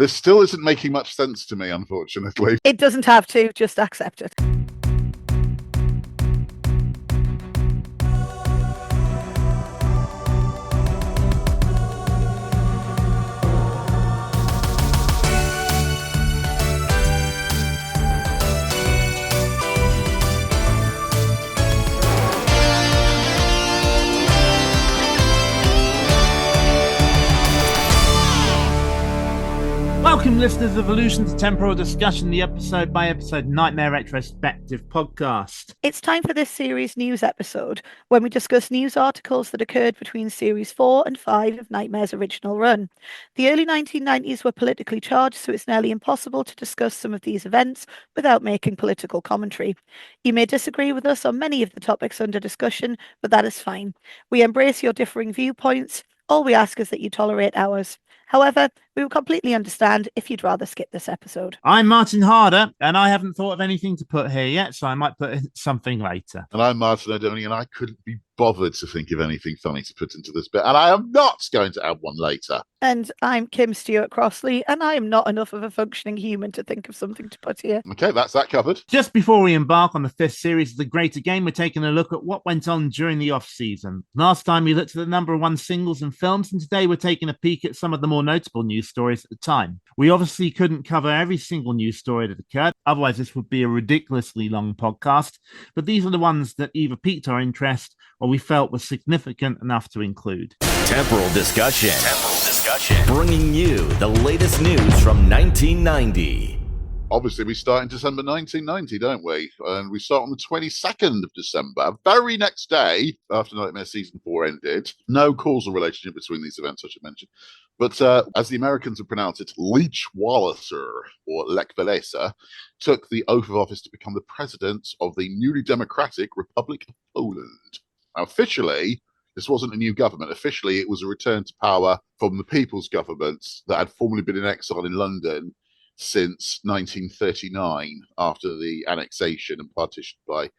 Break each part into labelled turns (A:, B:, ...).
A: This still isn't making much sense to me, unfortunately.
B: It doesn't have to, just accept it.
C: Welcome, listeners of Illusion to Temporal Discussion, the episode-by-episode Nightmare Retrospective podcast.
B: It's time for this series news episode, when we discuss news articles that occurred between Series 4 and 5 of Nightmare's original run. The early 1990s were politically charged, so it's nearly impossible to discuss some of these events without making political commentary. You may disagree with us on many of the topics under discussion, but that is fine. We embrace your differing viewpoints. All we ask is that you tolerate ours. However, we will completely understand if you'd rather skip this episode.
C: I'm Martin Harder, and I haven't thought of anything to put here yet, so I might put something later.
A: And I'm Martin Odoni, and I couldn't be bothered to think of anything funny to put into this bit, and I am not going to add one later.
B: And I'm Kim Stewart Crossley, and I am not enough of a functioning human to think of something to put here.
A: Okay, that's that covered.
C: Just before we embark on the fifth series of The Greater Game, we're taking a look at what went on during the off-season. Last time we looked at the number one singles and films, and today we're taking a peek at some of the more notable news stories at the time. We obviously couldn't cover every single news story that occurred, otherwise this would be a ridiculously long podcast, but these are the ones that either piqued our interest or we felt was significant enough to include.
D: Temporal Discussion. Bringing you the latest news from 1990.
A: Obviously, we start in December 1990, don't we? And we start on the 22nd of December, very next day after Nightmare Season 4 ended. No causal relationship between these events, I should mention. But as the Americans would pronounce it, Leech Walliser, or Lech Walesa, took the oath of office to become the president of the newly democratic Republic of Poland. Now, officially, this wasn't a new government. Officially, it was a return to power from the People's Government that had formerly been in exile in London since 1939, after the annexation and partition by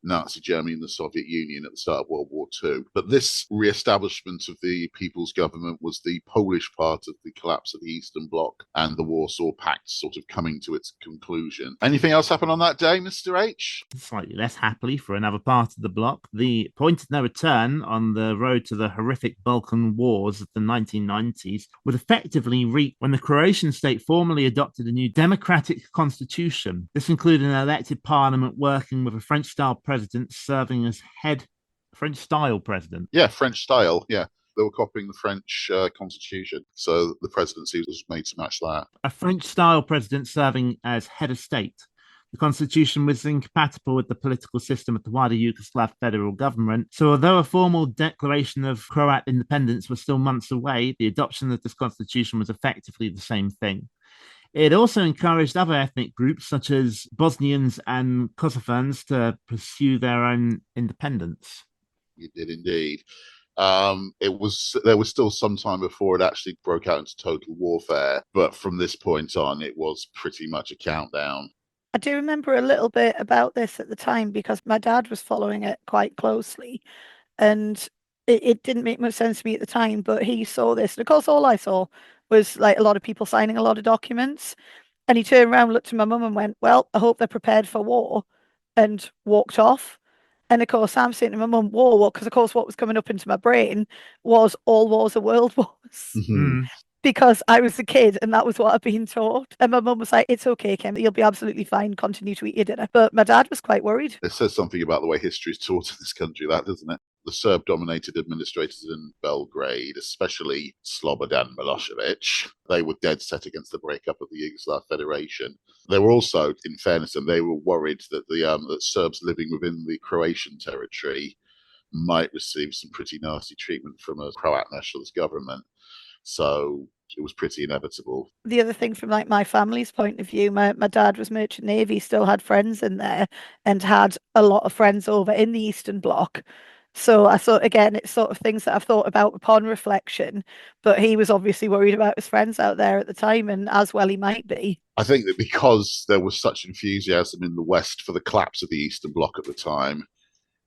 A: Nazi Germany and the Soviet Union at the start of World War II. But this re-establishment of the People's Government was the Polish part of the collapse of the Eastern Bloc and the Warsaw Pact sort of coming to its conclusion. Anything else happen on that day, Mr. H?
C: Slightly less happily for another part of the bloc, the point of no return on the road to the horrific Balkan Wars of the 1990s would effectively reach when the Croatian state formally adopted a new democratic constitution. This included an elected parliament working with a French-style president serving as head French-style president.
A: Yeah, French style, yeah. They were copying the French constitution, so the presidency was made to match that.
C: A French-style president serving as head of state. The constitution was incompatible with the political system of the wider Yugoslav federal government, so although a formal declaration of Croat independence was still months away, the adoption of this constitution was effectively the same thing. It also encouraged other ethnic groups, such as Bosnians and Kosovans, to pursue their own independence.
A: It did indeed. There was still some time before it actually broke out into total warfare, but from this point on, it was pretty much a countdown.
B: I do remember a little bit about this at the time because my dad was following it quite closely, and it didn't make much sense to me at the time, but he saw this, and of course all I saw was like a lot of people signing a lot of documents, and he turned around, looked at my mum and went, well, I hope they're prepared for war, and walked off. And of course I'm saying to my mum, war, because of course what was coming up into my brain was all wars are world wars.
A: Mm-hmm.
B: Because I was a kid and that was what I'd been taught. And my mum was like, it's okay, Kim, you'll be absolutely fine, continue to eat your dinner. But my dad was quite worried.
A: It says something about the way history is taught in this country, that, doesn't it? The Serb-dominated administrators in Belgrade, especially Slobodan Milosevic, they were dead set against the breakup of the Yugoslav Federation. They were also, in fairness, and they were worried that that Serbs living within the Croatian territory might receive some pretty nasty treatment from a Croat nationalist government. So it was pretty inevitable.
B: The other thing from like my family's point of view, my dad was Merchant Navy, still had friends in there and had a lot of friends over in the Eastern Bloc. So I thought, again, it's sort of things that I've thought about upon reflection, but he was obviously worried about his friends out there at the time, and as well he might be.
A: I think that because there was such enthusiasm in the West for the collapse of the Eastern Bloc at the time,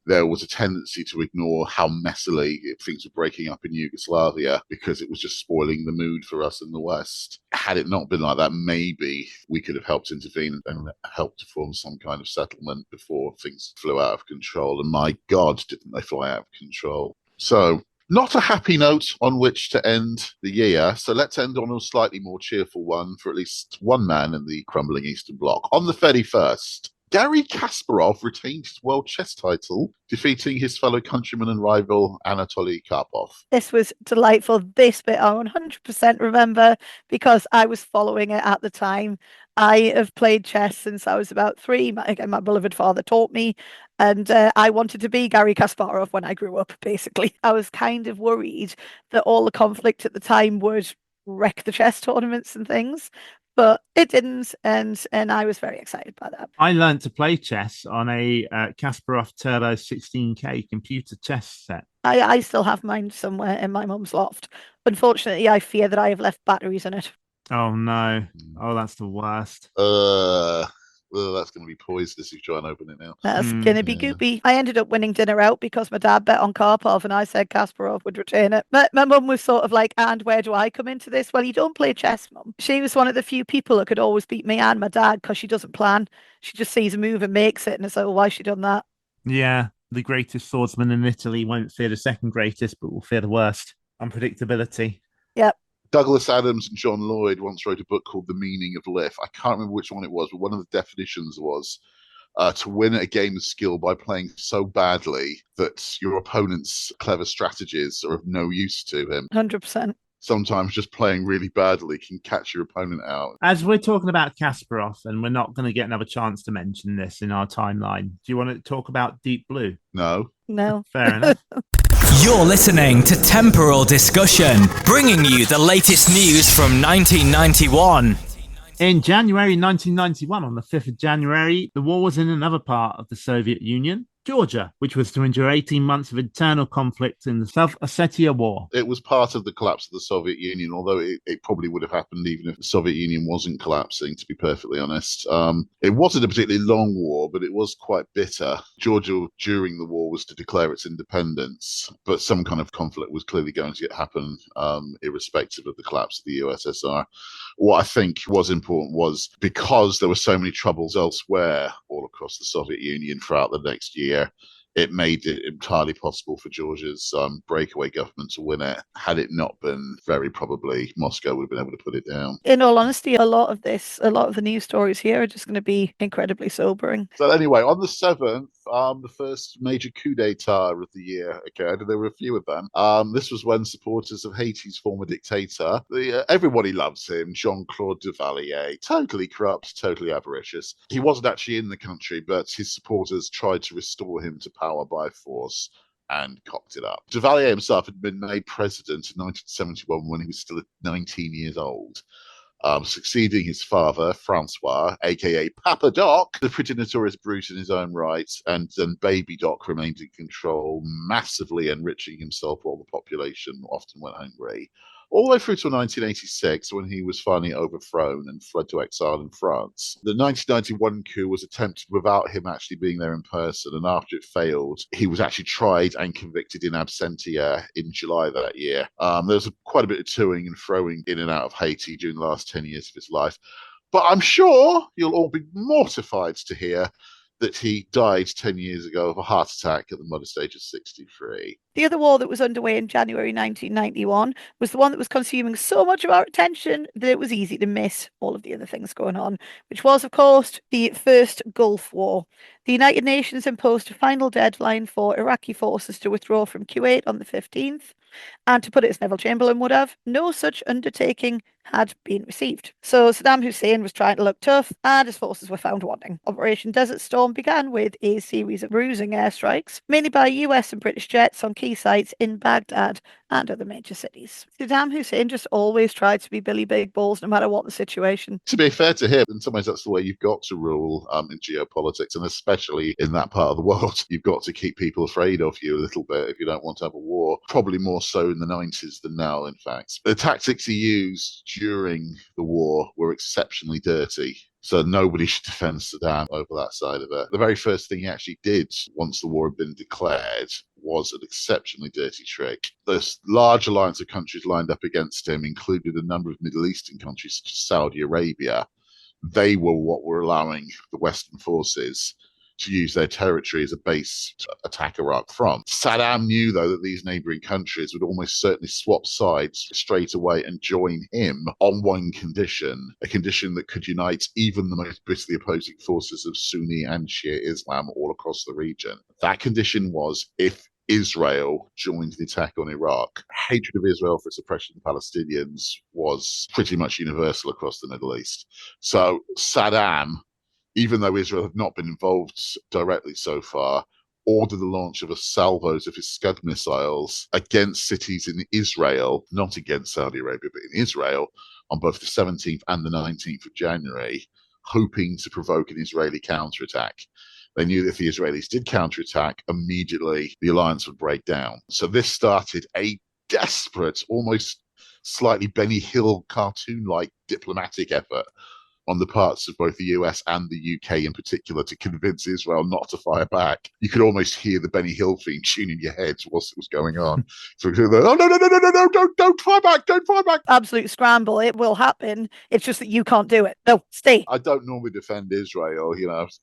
A: there was a tendency to ignore how messily things were breaking up in Yugoslavia because it was just spoiling the mood for us in the West. Had it not been like that, maybe we could have helped intervene and helped to form some kind of settlement before things flew out of control. And my God, didn't they fly out of control? So, not a happy note on which to end the year, so let's end on a slightly more cheerful one for at least one man in the crumbling Eastern Bloc. On the 31st, Garry Kasparov retained his world chess title, defeating his fellow countryman and rival Anatoly Karpov.
B: This was delightful. This bit I 100% remember because I was following it at the time. I have played chess since I was about 3. My beloved father taught me, and I wanted to be Garry Kasparov when I grew up, basically. I was kind of worried that all the conflict at the time would wreck the chess tournaments and things, but it didn't, and I was very excited by that.
C: I learned to play chess on a Kasparov Turbo 16K computer chess set.
B: I still have mine somewhere in my mum's loft. Unfortunately, I fear that I have left batteries in it.
C: Oh no. Oh, that's the worst.
A: Well, that's going to be poisonous if you try and open it now.
B: That's going to be goopy. I ended up winning dinner out because my dad bet on Karpov and I said Kasparov would retain it. My mum was sort of like, and where do I come into this? Well, you don't play chess, mum. She was one of the few people that could always beat me and my dad because she doesn't plan. She just sees a move and makes it, and it's like, well, why has she done that?
C: Yeah, the greatest swordsman in Italy won't fear the second greatest, but will fear the worst. Unpredictability.
B: Yep.
A: Douglas Adams and John Lloyd once wrote a book called The Meaning of Life. I can't remember which one it was, but one of the definitions was to win a game of skill by playing so badly that your opponent's clever strategies are of no use to him.
B: 100%.
A: Sometimes just playing really badly can catch your opponent out.
C: As we're talking about Kasparov, and we're not going to get another chance to mention this in our timeline, do you want to talk about Deep Blue?
A: No.
C: Fair enough.
E: You're listening to Temporal Discussion, bringing you the latest news from 1991.
C: In January 1991, on the 5th of January, the war was in another part of the Soviet Union, Georgia, which was to endure 18 months of internal conflict in the South Ossetia War.
A: It was part of the collapse of the Soviet Union, although it probably would have happened even if the Soviet Union wasn't collapsing, to be perfectly honest. It wasn't a particularly long war, but it was quite bitter. Georgia, during the war, was to declare its independence, but some kind of conflict was clearly going to happen, irrespective of the collapse of the USSR. What I think was important was because there were so many troubles elsewhere all across the Soviet Union throughout the next year, it made it entirely possible for Georgia's breakaway government to win it. Had it not been, very probably Moscow would have been able to put it down.
B: In all honesty, a lot of the news stories here are just going to be incredibly sobering.
A: So anyway, on the 7th, the first major coup d'etat of the year occurred, and there were a few of them. This was when supporters of Haiti's former dictator, everybody loves him, Jean-Claude Duvalier, totally corrupt, totally avaricious. He wasn't actually in the country, but his supporters tried to restore him to power by force and cocked it up. Duvalier himself had been made president in 1971 when he was still 19 years old. Succeeding his father, Francois, aka Papa Doc, the pretty notorious brute in his own right, and then Baby Doc remained in control, massively enriching himself while the population often went hungry. All the way through to 1986, when he was finally overthrown and fled to exile in France. The 1991 coup was attempted without him actually being there in person, and after it failed, he was actually tried and convicted in absentia in July that year. There was quite a bit of toing and throwing in and out of Haiti during the last 10 years of his life. But I'm sure you'll all be mortified to hear that he died 10 years ago of a heart attack at the modest age of 63.
B: The other war that was underway in January 1991 was the one that was consuming so much of our attention that it was easy to miss all of the other things going on, which was, of course, the First Gulf War. The United Nations imposed a final deadline for Iraqi forces to withdraw from Kuwait on the 15th, and to put it as Neville Chamberlain would have, no such undertaking had been received. So Saddam Hussein was trying to look tough, and his forces were found wanting. Operation Desert Storm began with a series of bruising airstrikes, mainly by US and British jets on key sites in Baghdad and other major cities. Saddam Hussein just always tried to be Billy Big Balls no matter what the situation.
A: To be fair to him, in some ways that's the way you've got to rule in geopolitics, and especially in that part of the world. You've got to keep people afraid of you a little bit if you don't want to have a war. Probably more so in the 90s than now, in fact. The tactics he used during the war were exceptionally dirty. So nobody should defend Saddam over that side of it. The very first thing he actually did once the war had been declared was an exceptionally dirty trick. This large alliance of countries lined up against him included a number of Middle Eastern countries such as Saudi Arabia. They were what were allowing the Western forces to use their territory as a base to attack Iraq from. Saddam knew, though, that these neighboring countries would almost certainly swap sides straight away and join him on one condition, a condition that could unite even the most bitterly opposing forces of Sunni and Shia Islam all across the region. That condition was if Israel joined the attack on Iraq. Hatred of Israel for its oppression of Palestinians was pretty much universal across the Middle East. So Saddam, even though Israel had not been involved directly so far, ordered the launch of a salvos of his Scud missiles against cities in Israel, not against Saudi Arabia, but in Israel, on both the 17th and the 19th of January, hoping to provoke an Israeli counterattack. They knew that if the Israelis did counterattack, immediately the alliance would break down. So this started a desperate, almost slightly Benny Hill cartoon-like diplomatic effort on the parts of both the US and the UK in particular to convince Israel not to fire back. You could almost hear the Benny Hill theme tune in your head whilst it was going on. So, oh, no, don't fire back, don't fire back.
B: Absolute scramble. It will happen. It's just that you can't do it. No, stay.
A: I don't normally defend Israel,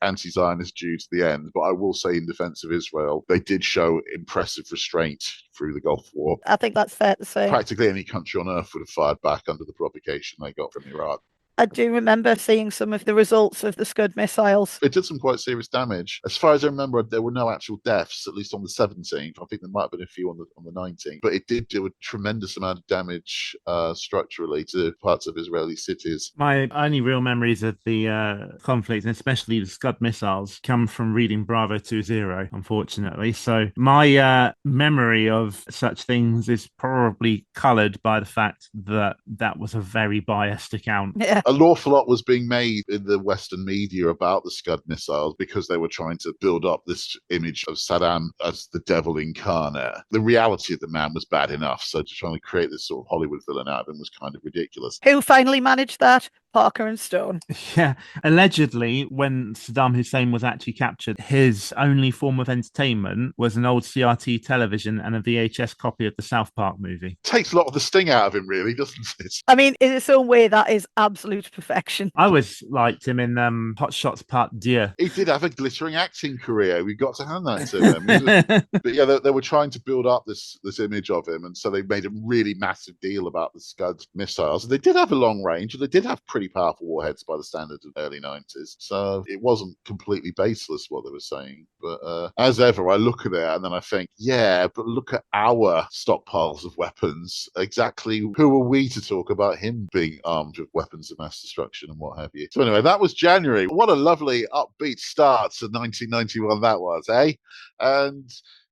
A: anti-Zionist Jew to the end, but I will say in defense of Israel, they did show impressive restraint through the Gulf War.
B: I think that's fair to say.
A: Practically any country on earth would have fired back under the provocation they got from Iraq.
B: I do remember seeing some of the results of the Scud missiles.
A: It did some quite serious damage. As far as I remember, there were no actual deaths, at least on the 17th. I think there might have been a few on the 19th. But it did do a tremendous amount of damage structurally to parts of Israeli cities.
C: My only real memories of the conflict, and especially the Scud missiles, come from reading Bravo 20, unfortunately. So my memory of such things is probably coloured by the fact that that was a very biased account.
B: Yeah.
A: An awful lot was being made in the Western media about the Scud missiles because they were trying to build up this image of Saddam as the devil incarnate. The reality of the man was bad enough, so trying to create this sort of Hollywood villain out of him was kind of ridiculous.
B: Who finally managed that? Parker and Stone.
C: Yeah, allegedly, when Saddam Hussein was actually captured, his only form of entertainment was an old CRT television and a VHS copy of the South Park movie.
A: Takes a lot of the sting out of him, really, doesn't it?
B: I mean, in its own way, that is absolute perfection.
C: I always liked him in Hot Shots Part 2.
A: He did have a glittering acting career. We've got to hand that to him. But yeah, they were trying to build up this image of him, and so they made a really massive deal about the Scud missiles. They did have a long range, and they did have pretty powerful warheads by the standards of the early 90s. So it wasn't completely baseless what they were saying. But as ever, I look at it and then I think, yeah, but look at our stockpiles of weapons. Exactly who are we to talk about him being armed with weapons of mass destruction and what have you? So anyway, that was January. What a lovely upbeat start to 1991 that was, eh? And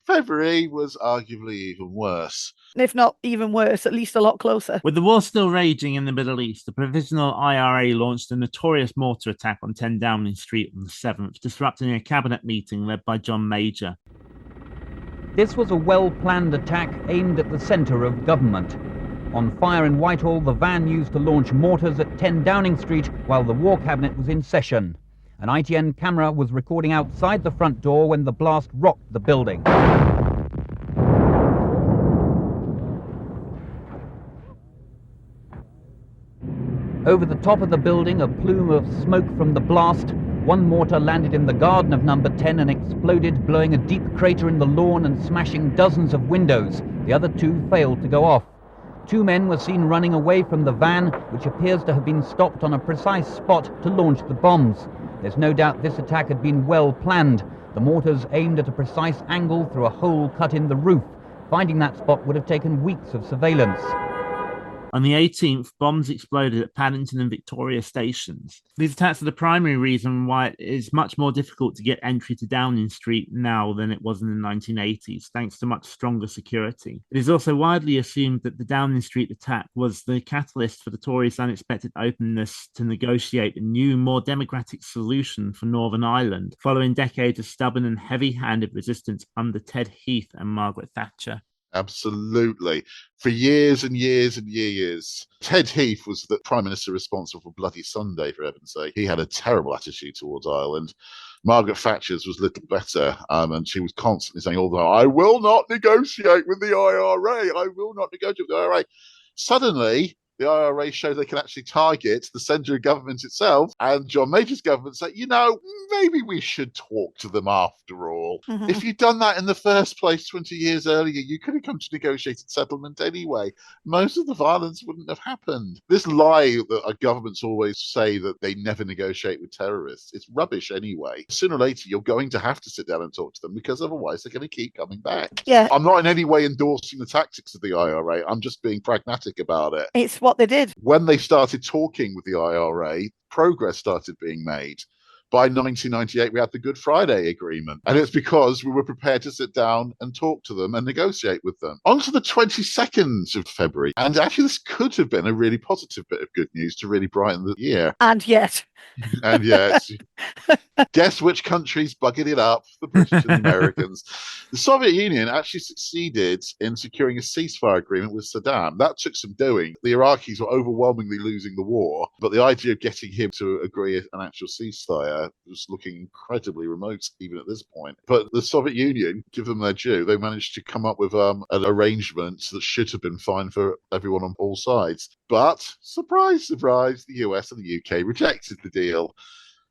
A: February was arguably even worse.
B: If not even worse, at least a lot closer.
C: With the war still raging in the Middle East, the Provisional IRA launched a notorious mortar attack on 10 Downing Street on the 7th, disrupting a cabinet meeting led by John Major.
F: This was a well-planned attack aimed at the centre of government. On fire in Whitehall, the van used to launch mortars at 10 Downing Street while the War Cabinet was in session. An ITN camera was recording outside the front door when the blast rocked the building. Over the top of the building, a plume of smoke from the blast. One mortar landed in the garden of number 10 and exploded, blowing a deep crater in the lawn and smashing dozens of windows. The other two failed to go off. 2 men were seen running away from the van, which appears to have been stopped on a precise spot to launch the bombs. There's no doubt this attack had been well planned. The mortars aimed at a precise angle through a hole cut in the roof. Finding that spot would have taken weeks of surveillance.
C: On the 18th, bombs exploded at Paddington and Victoria stations. These attacks are the primary reason why it is much more difficult to get entry to Downing Street now than it was in the 1980s, thanks to much stronger security. It is also widely assumed that the Downing Street attack was the catalyst for the Tories' unexpected openness to negotiate a new, more democratic solution for Northern Ireland, following decades of stubborn and heavy-handed resistance under Ted Heath and Margaret Thatcher.
A: Absolutely. For years and years and years. Ted Heath was the Prime Minister responsible for Bloody Sunday, for heaven's sake. He had a terrible attitude towards Ireland. Margaret Thatcher's was little better, and she was constantly saying all the time, I will not negotiate with the IRA. I will not negotiate with the IRA. Suddenly, the IRA showed they can actually target the centre of government itself, and John Major's government said, maybe we should talk to them after all.
B: Mhm.
A: If you'd done that in the first place 20 years earlier, you could have come to negotiated settlement anyway. Most of the violence wouldn't have happened. This lie that our governments always say that they never negotiate with terrorists, it's rubbish anyway. Sooner or later, you're going to have to sit down and talk to them, because otherwise they're going to keep coming back.
B: Yeah.
A: I'm not in any way endorsing the tactics of the IRA. I'm just being pragmatic about it.
B: It's what they did.
A: When they started talking with the IRA, progress started being made. By 1998, we had the Good Friday Agreement. And it's because we were prepared to sit down and talk to them and negotiate with them. On to the 22nd of February. And actually, this could have been a really positive bit of good news to really brighten the year.
B: And yet.
A: And yet, guess which countries buggered it up? The British and the Americans. The Soviet Union actually succeeded in securing a ceasefire agreement with Saddam. That took some doing. The Iraqis were overwhelmingly losing the war, but the idea of getting him to agree an actual ceasefire was looking incredibly remote even at this point. But the Soviet Union, give them their due, they managed to come up with an arrangement that should have been fine for everyone on all sides. But, surprise, surprise, the US and the UK rejected the deal.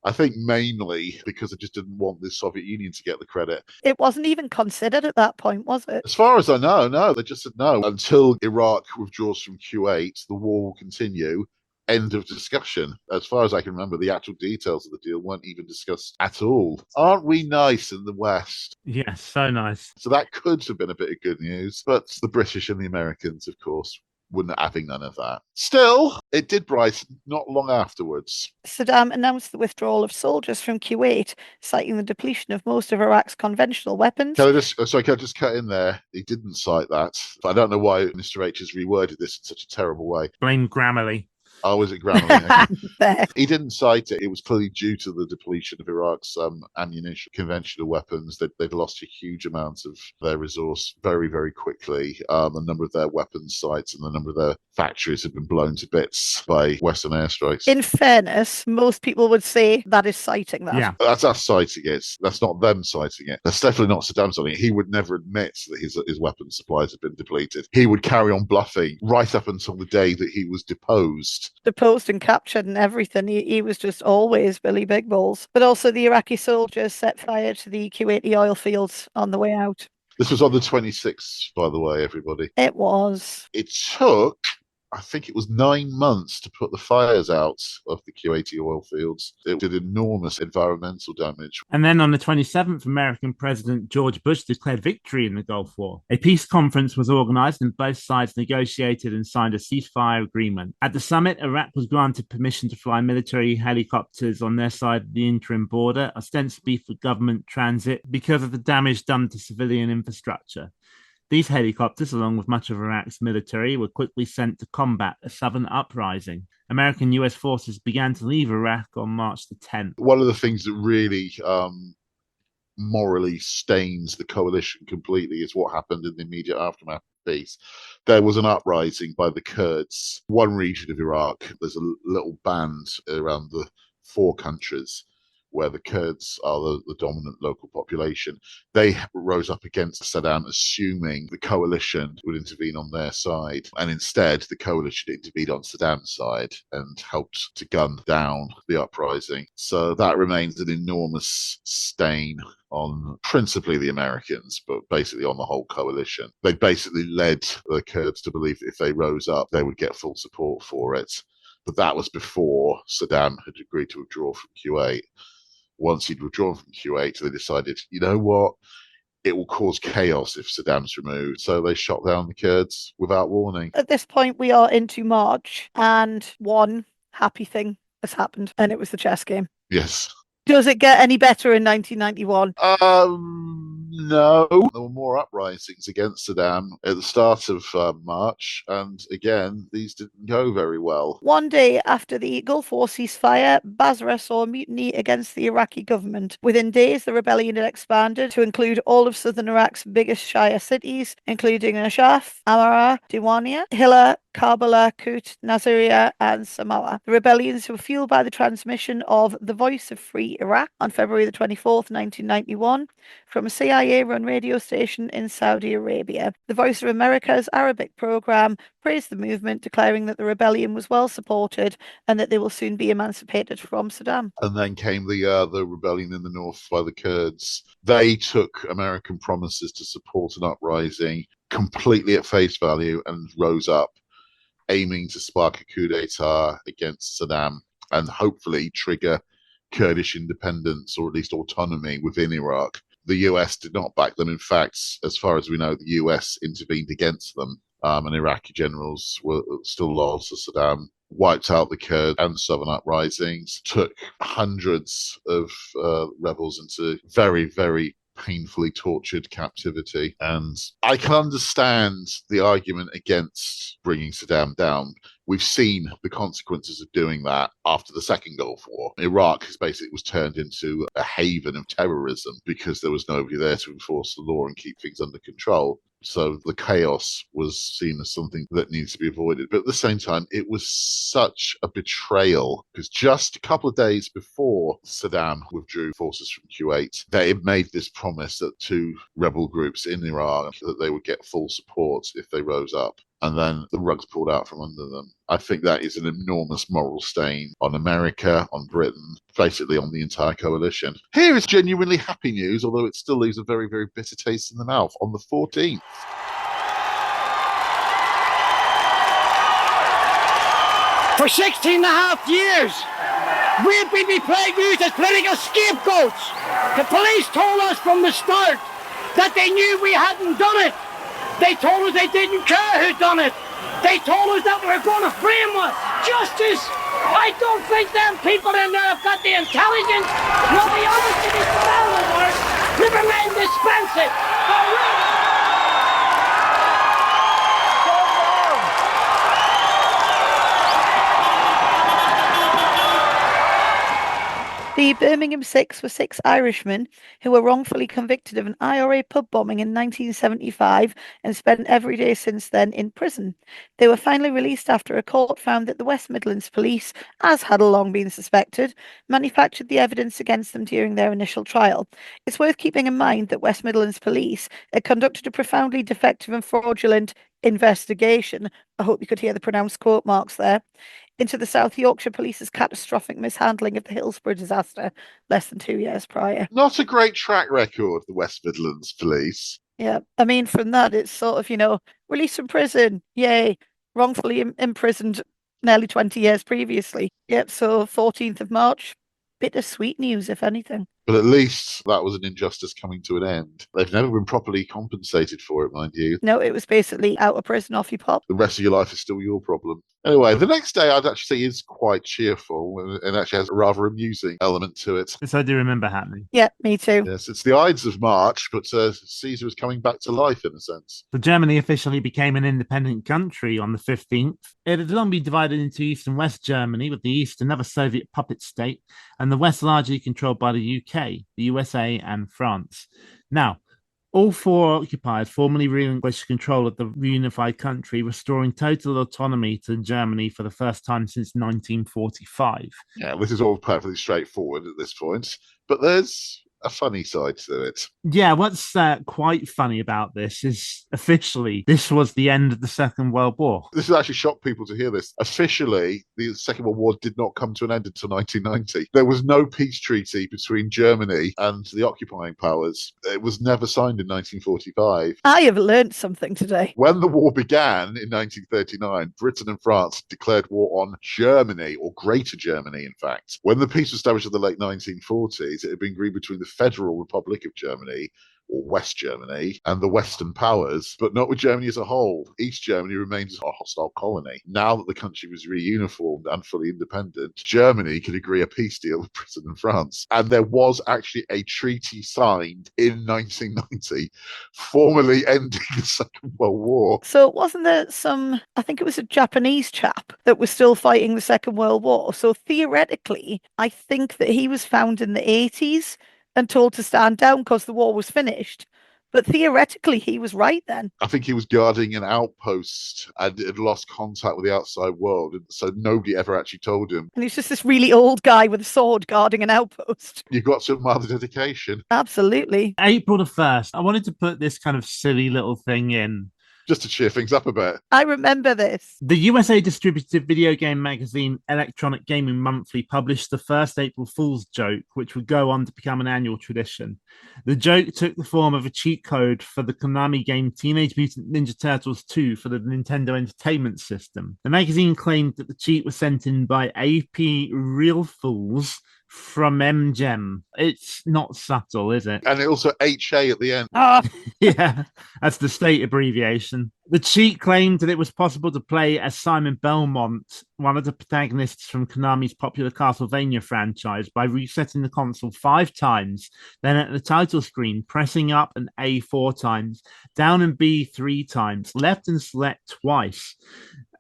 A: I think mainly because they just didn't want the Soviet Union to get the credit.
B: It wasn't even considered at that point, was it?
A: As far as I know, no, they just said no. Until Iraq withdraws from Kuwait, the war will continue. End of discussion. As far as I can remember, the actual details of the deal weren't even discussed at all. Aren't we nice in the West?
C: Yes, so nice.
A: So that could have been a bit of good news. But the British and the Americans, of course, wouldn't having none of that. Still, it did brighten not long afterwards.
B: Saddam announced the withdrawal of soldiers from Kuwait, citing the depletion of most of Iraq's conventional weapons.
A: Can I just cut in there? He didn't cite that. I don't know why Mr. H has reworded this in such a terrible way.
C: Blame Grammarly.
A: Oh, was it Grammarly?
B: There.
A: He didn't cite it. It was clearly due to the depletion of Iraq's ammunition, conventional weapons. They'd lost a huge amount of their resource very, very quickly. A number of their weapons sites and a number of their factories had been blown to bits by Western airstrikes.
B: In fairness, most people would say that is citing that.
C: Yeah.
A: That's us citing it. That's not them citing it. That's definitely not Saddam citing it. He would never admit that his weapons supplies had been depleted. He would carry on bluffing right up until the day that he was deposed.
B: Deposed and captured and everything. He was just always Billy Big Balls. But also the Iraqi soldiers set fire to the Kuwaiti oil fields on the way out.
A: This was on the 26th, by the way, everybody.
B: It was.
A: It took, I think it was 9 months to put the fires out of the Kuwaiti oil fields. It did enormous environmental damage.
C: And then on the 27th, American President George Bush declared victory in the Gulf War. A peace conference was organized and both sides negotiated and signed a ceasefire agreement. At the summit, Iraq was granted permission to fly military helicopters on their side of the interim border, ostensibly for government transit because of the damage done to civilian infrastructure. These helicopters, along with much of Iraq's military, were quickly sent to combat a southern uprising. American US forces began to leave Iraq on March the 10th.
A: One of the things that really morally stains the coalition completely is what happened in the immediate aftermath of peace. There was an uprising by the Kurds. One region of Iraq, there's a little band around the 4 countries where the Kurds are the dominant local population. They rose up against Saddam, assuming the coalition would intervene on their side. And instead, the coalition intervened on Saddam's side and helped to gun down the uprising. So that remains an enormous stain on principally the Americans, but basically on the whole coalition. They basically led the Kurds to believe that if they rose up, they would get full support for it. But that was before Saddam had agreed to withdraw from Kuwait. Once he'd withdrawn from Kuwait, they decided, you know what? It will cause chaos if Saddam's removed. So they shot down the Kurds without warning.
B: At this point, we are into March, and one happy thing has happened, and it was the chess game.
A: Yes.
B: Does it get any better in 1991?
A: No, there were more uprisings against Saddam at the start of March, and again, these didn't go very well.
B: One day after the Gulf War ceasefire, Basra saw a mutiny against the Iraqi government. Within days, the rebellion had expanded to include all of southern Iraq's biggest Shia cities, including Najaf, Amara, Diwania, Hilla, Karbala, Kut, Nasiriyah, and Samawa. The rebellions were fueled by the transmission of The Voice of Free Iraq on February the 24th, 1991, from a CIA-run radio station in Saudi Arabia. The Voice of America's Arabic program praised the movement, declaring that the rebellion was well supported and that they will soon be emancipated from Saddam.
A: And then came the rebellion in the north by the Kurds. They took American promises to support an uprising completely at face value and rose up, aiming to spark a coup d'etat against Saddam and hopefully trigger Kurdish independence or at least autonomy within Iraq. The US did not back them. In fact, as far as we know, the US intervened against them, and Iraqi generals were still loyal to Saddam, wiped out the Kurd and southern uprisings, took hundreds of rebels into very, very painfully tortured captivity. And I can understand the argument against bringing Saddam down. We've seen the consequences of doing that after the second Gulf War. Iraq was turned into a haven of terrorism because there was nobody there to enforce the law and keep things under control. So the chaos was seen as something that needs to be avoided. But at the same time, it was such a betrayal because just a couple of days before Saddam withdrew forces from Kuwait, they had made this promise that two rebel groups in Iraq that they would get full support if they rose up. And then the rug's pulled out from under them. I think that is an enormous moral stain on America, on Britain, basically on the entire coalition. Here is genuinely happy news, although it still leaves a very, very bitter taste in the mouth. On the 14th,
G: for 16 and a half years, we've been used as political scapegoats. The police told us from the start that they knew we hadn't done it. They told us they didn't care who done it. They told us that we were going to frame justice. I don't think them people in there have got the intelligence nor the honesty to spell the word to remain dispensive.
B: The Birmingham Six were 6 Irishmen who were wrongfully convicted of an IRA pub bombing in 1975 and spent every day since then in prison. They were finally released after a court found that the West Midlands Police, as had long been suspected, manufactured the evidence against them during their initial trial. It's worth keeping in mind that West Midlands Police had conducted a profoundly defective and fraudulent investigation. I hope you could hear the pronounced quote marks there. Into the South Yorkshire Police's catastrophic mishandling of the Hillsborough disaster less than 2 years prior.
A: not a great track record, the West Midlands Police.
B: Yeah, I mean, from that, it's sort of, released from prison, yay, wrongfully imprisoned nearly 20 years previously. Yep, so 14th of March, bittersweet news, if anything.
A: But at least that was an injustice coming to an end. They've never been properly compensated for it, mind you.
B: No, it was basically out of prison, off you pop.
A: The rest of your life is still your problem. Anyway, the next day I'd actually say is quite cheerful and actually has a rather amusing element to it.
C: This I do remember happening.
B: Yeah, me too.
A: Yes, it's the Ides of March, but Caesar is coming back to life in a sense.
C: So Germany officially became an independent country on the 15th. It had long been divided into East and West Germany, with the East another Soviet puppet state, and the West largely controlled by the UK, the USA, and France. Now, all 4 occupiers formally relinquished control of the reunified country, restoring total autonomy to Germany for the first time since 1945.
A: Yeah, this is all perfectly straightforward at this point, but there's a funny side to it.
C: Yeah, what's quite funny about this is officially this was the end of the Second World War.
A: This has actually shocked people to hear this. Officially, the Second World War did not come to an end until 1990. There was no peace treaty between Germany and the occupying powers. It was never signed in 1945.
B: I have learned something today.
A: When the war began in 1939, Britain and France declared war on Germany, or Greater Germany, in fact. When the peace was established in the late 1940s, it had been agreed between the Federal Republic of Germany, or West Germany, and the Western powers, but not with Germany as a whole. East Germany remains a hostile colony. Now that the country was reuniformed and fully independent, Germany could agree a peace deal with Britain and France. And there was actually a treaty signed in 1990, formally ending the Second World War.
B: So wasn't there I think it was a Japanese chap that was still fighting the Second World War. So theoretically, I think that he was found in the 80s and told to stand down because the war was finished. But theoretically, he was right then.
A: I think he was guarding an outpost and had lost contact with the outside world. And so nobody ever actually told him.
B: And he's just this really old guy with a sword guarding an outpost.
A: You've got to admire the dedication.
B: Absolutely.
C: April the 1st. I wanted to put this kind of silly little thing in.
A: Just to cheer things up a bit.
B: I remember this.
C: The USA distributed video game magazine Electronic Gaming Monthly published the first April Fool's joke, which would go on to become an annual tradition. The joke took the form of a cheat code for the Konami game Teenage Mutant Ninja Turtles 2 for the Nintendo Entertainment System. The magazine claimed that the cheat was sent in by AP Real Fools from MGem. It's not subtle, is it?
A: And it also HA at the end.
C: Yeah, that's the state abbreviation. The cheat claimed that it was possible to play as Simon Belmont, one of the protagonists from Konami's popular Castlevania franchise, by resetting the console 5 times, then at the title screen, pressing up and A 4 times, down and B 3 times, left and select twice,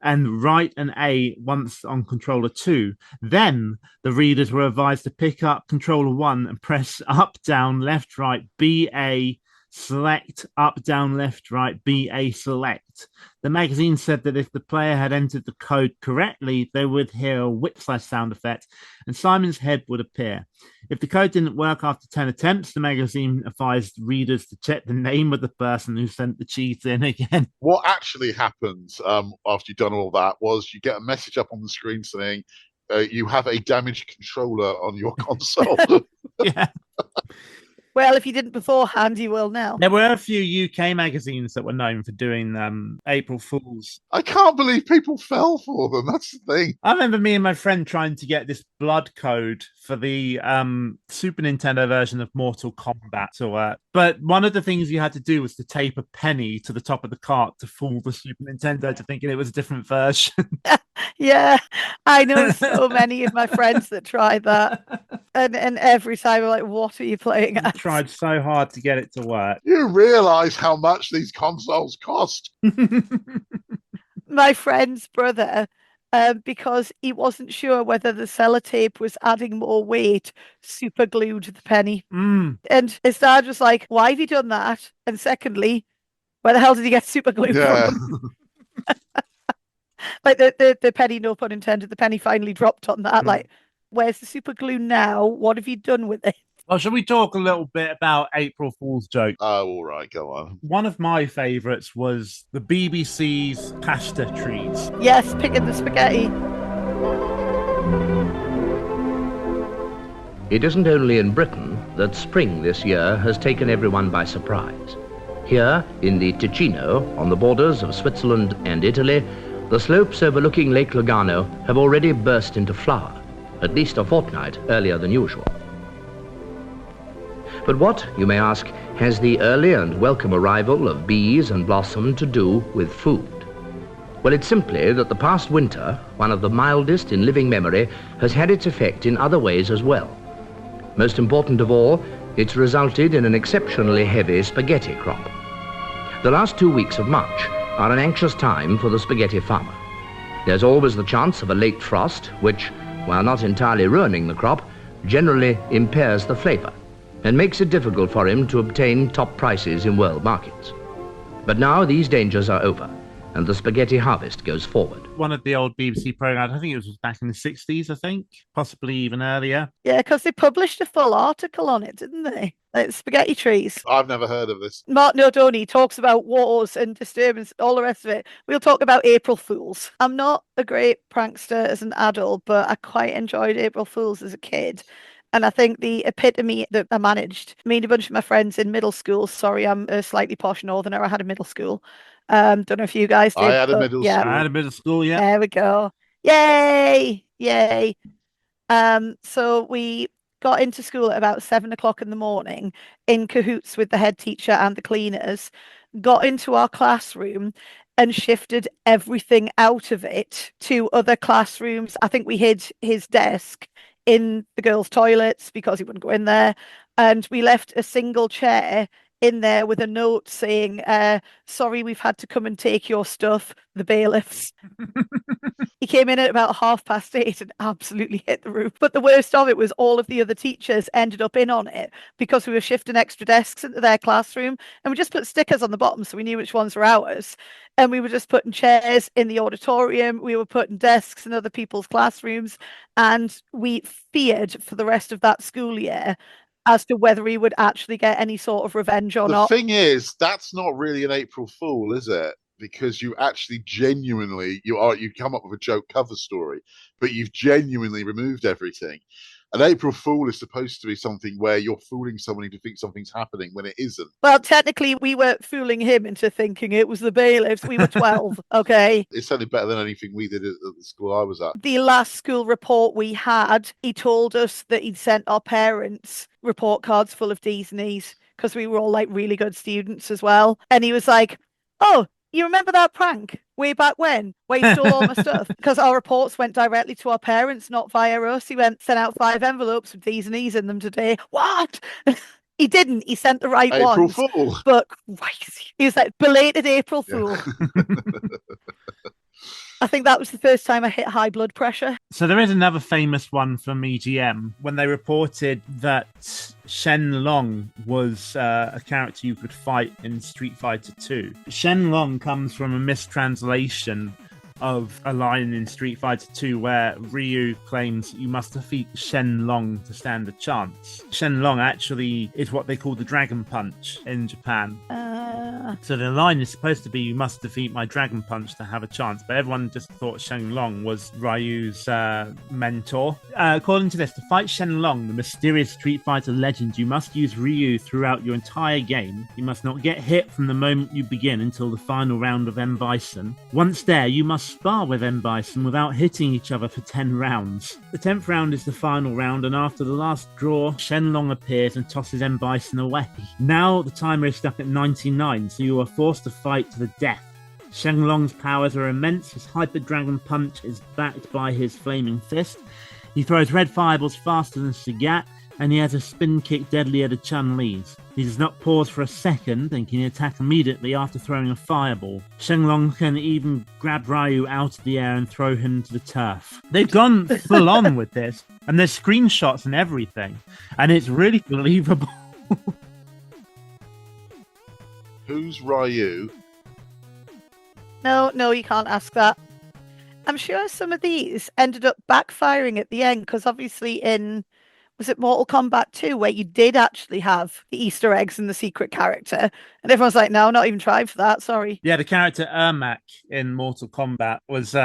C: and right and A once on controller 2. Then the readers were advised to pick up controller 1 and press up, down, left, right, B, A, select, up, down, left, right, B, A, select. The magazine said that if the player had entered the code correctly, they would hear a whip-slash sound effect and Simon's head would appear. If the code didn't work after 10 attempts, the magazine advised readers to check the name of the person who sent the cheat in again.
A: What actually happened after you've done all that was you get a message up on the screen saying, you have a damaged controller on your console.
C: Yeah.
B: Well, if you didn't beforehand, you will now.
C: There were a few UK magazines that were known for doing April Fools.
A: I can't believe people fell for them. That's the thing.
C: I remember me and my friend trying to get this blood code for the Super Nintendo version of Mortal Kombat to work. But one of the things you had to do was to tape a penny to the top of the cart to fool the Super Nintendo to thinking it was a different version.
B: Yeah, I know so many of my friends that tried that. And every time we're like, what are you playing at?
C: Tried so hard to get it to work.
A: You realise how much these consoles cost.
B: My friend's brother, because he wasn't sure whether the sellotape was adding more weight, super glued the penny. And his dad was like, why have you done that? And secondly, where the hell did he get super glue from? Like the penny, no pun intended, the penny finally dropped on that. Like, where's the super glue now? What have you done with it?
C: Well, shall we talk a little bit about April Fool's joke?
A: Oh, all right, go on.
C: One of my favourites was the BBC's pasta treats.
B: Yes, picking the spaghetti.
H: It isn't only in Britain that spring this year has taken everyone by surprise. Here, in the Ticino, on the borders of Switzerland and Italy, the slopes overlooking Lake Lugano have already burst into flower, at least a fortnight earlier than usual. But what, you may ask, has the early and welcome arrival of bees and blossom to do with food? Well, it's simply that the past winter, one of the mildest in living memory, has had its effect in other ways as well. Most important of all, it's resulted in an exceptionally heavy spaghetti crop. The last 2 weeks of March are an anxious time for the spaghetti farmer. There's always the chance of a late frost, which, while not entirely ruining the crop, generally impairs the flavor and makes it difficult for him to obtain top prices in world markets. But now these dangers are over, and the spaghetti harvest goes forward.
C: One of the old BBC programs, I think it was back in the 60s, I think, possibly even earlier.
B: Yeah, because they published a full article on it, didn't they? Like spaghetti trees.
A: I've never heard of this.
B: Martin Odoni talks about wars and disturbance, all the rest of it. We'll talk about April Fools. I'm not a great prankster as an adult, but I quite enjoyed April Fools as a kid. And I think the epitome that I managed, me and a bunch of my friends in middle school, sorry, I'm a slightly posh northerner, I had a middle school. Don't know if you guys did.
A: I had a middle school.
C: I had a middle school,
B: There we go. Yay! Yay! So we got into school at about 7 o'clock in the morning in cahoots with the head teacher and the cleaners, got into our classroom and shifted everything out of it to other classrooms. I think we hid his desk in the girls' toilets because he wouldn't go in there. And we left a single chair in there with a note saying, sorry, we've had to come and take your stuff, the bailiffs. He came in at about 8:30 and absolutely hit the roof. But the worst of it was all of the other teachers ended up in on it because we were shifting extra desks into their classroom, and we just put stickers on the bottom so we knew which ones were ours. And we were just putting chairs in the auditorium. We were putting desks in other people's classrooms, and we feared for the rest of that school year as to whether he would actually get any sort of revenge or not.
A: The thing is, that's not really an April Fool, is it? Because you actually genuinely, you come up with a joke cover story, but you've genuinely removed everything. An April Fool is supposed to be something where you're fooling somebody to think something's happening when it isn't.
B: Well, technically, we were fooling him into thinking it was the bailiffs. We were 12, okay?
A: It's certainly better than anything we did at the school I was at.
B: The last school report we had, he told us that he'd sent our parents report cards full of D's and E's because we were all like really good students as well. And he was like, oh, you remember that prank way back when, where you stole all my stuff? Because our reports went directly to our parents, not via us. He sent out 5 envelopes with D's and E's in them today. What? He didn't. He sent the right
A: April
B: ones.
A: Fool.
B: But crazy. He was like, belated April Fool.
A: Yeah.
B: I think that was the first time I hit high blood pressure.
C: So there is another famous one from EGM when they reported that Shen Long was a character you could fight in Street Fighter 2. Shen Long comes from a mistranslation of a line in Street Fighter 2 where Ryu claims you must defeat Shen Long to stand a chance. Shen Long actually is what they call the Dragon Punch in Japan. So the line is supposed to be you must defeat my Dragon Punch to have a chance, but everyone just thought Shen Long was Ryu's mentor. According to this, to fight Shen Long, the mysterious Street Fighter legend, you must use Ryu throughout your entire game. You must not get hit from the moment you begin until the final round of M. Bison. Once there, you must spar with M. Bison without hitting each other for 10 rounds. The 10th round is the final round, and after the last draw, Shen Long appears and tosses M. Bison away. Now the timer is stuck at 99, so you are forced to fight to the death. Shen Long's powers are immense. His Hyper Dragon Punch is backed by his Flaming Fist. He throws red fireballs faster than Sagat, and he has a spin kick deadlier to Chun-Li's. He does not pause for a second and can attack immediately after throwing a fireball. Shen Long can even grab Ryu out of the air and throw him to the turf. They've gone full on with this, and there's screenshots and everything, and it's really believable.
A: Who's Ryu?
B: No, you can't ask that. I'm sure some of these ended up backfiring at the end because obviously was it Mortal Kombat 2 where you did actually have the Easter eggs and the secret character, and everyone's like, no, not even tried for that, sorry.
C: Yeah, the character Ermac in Mortal Kombat was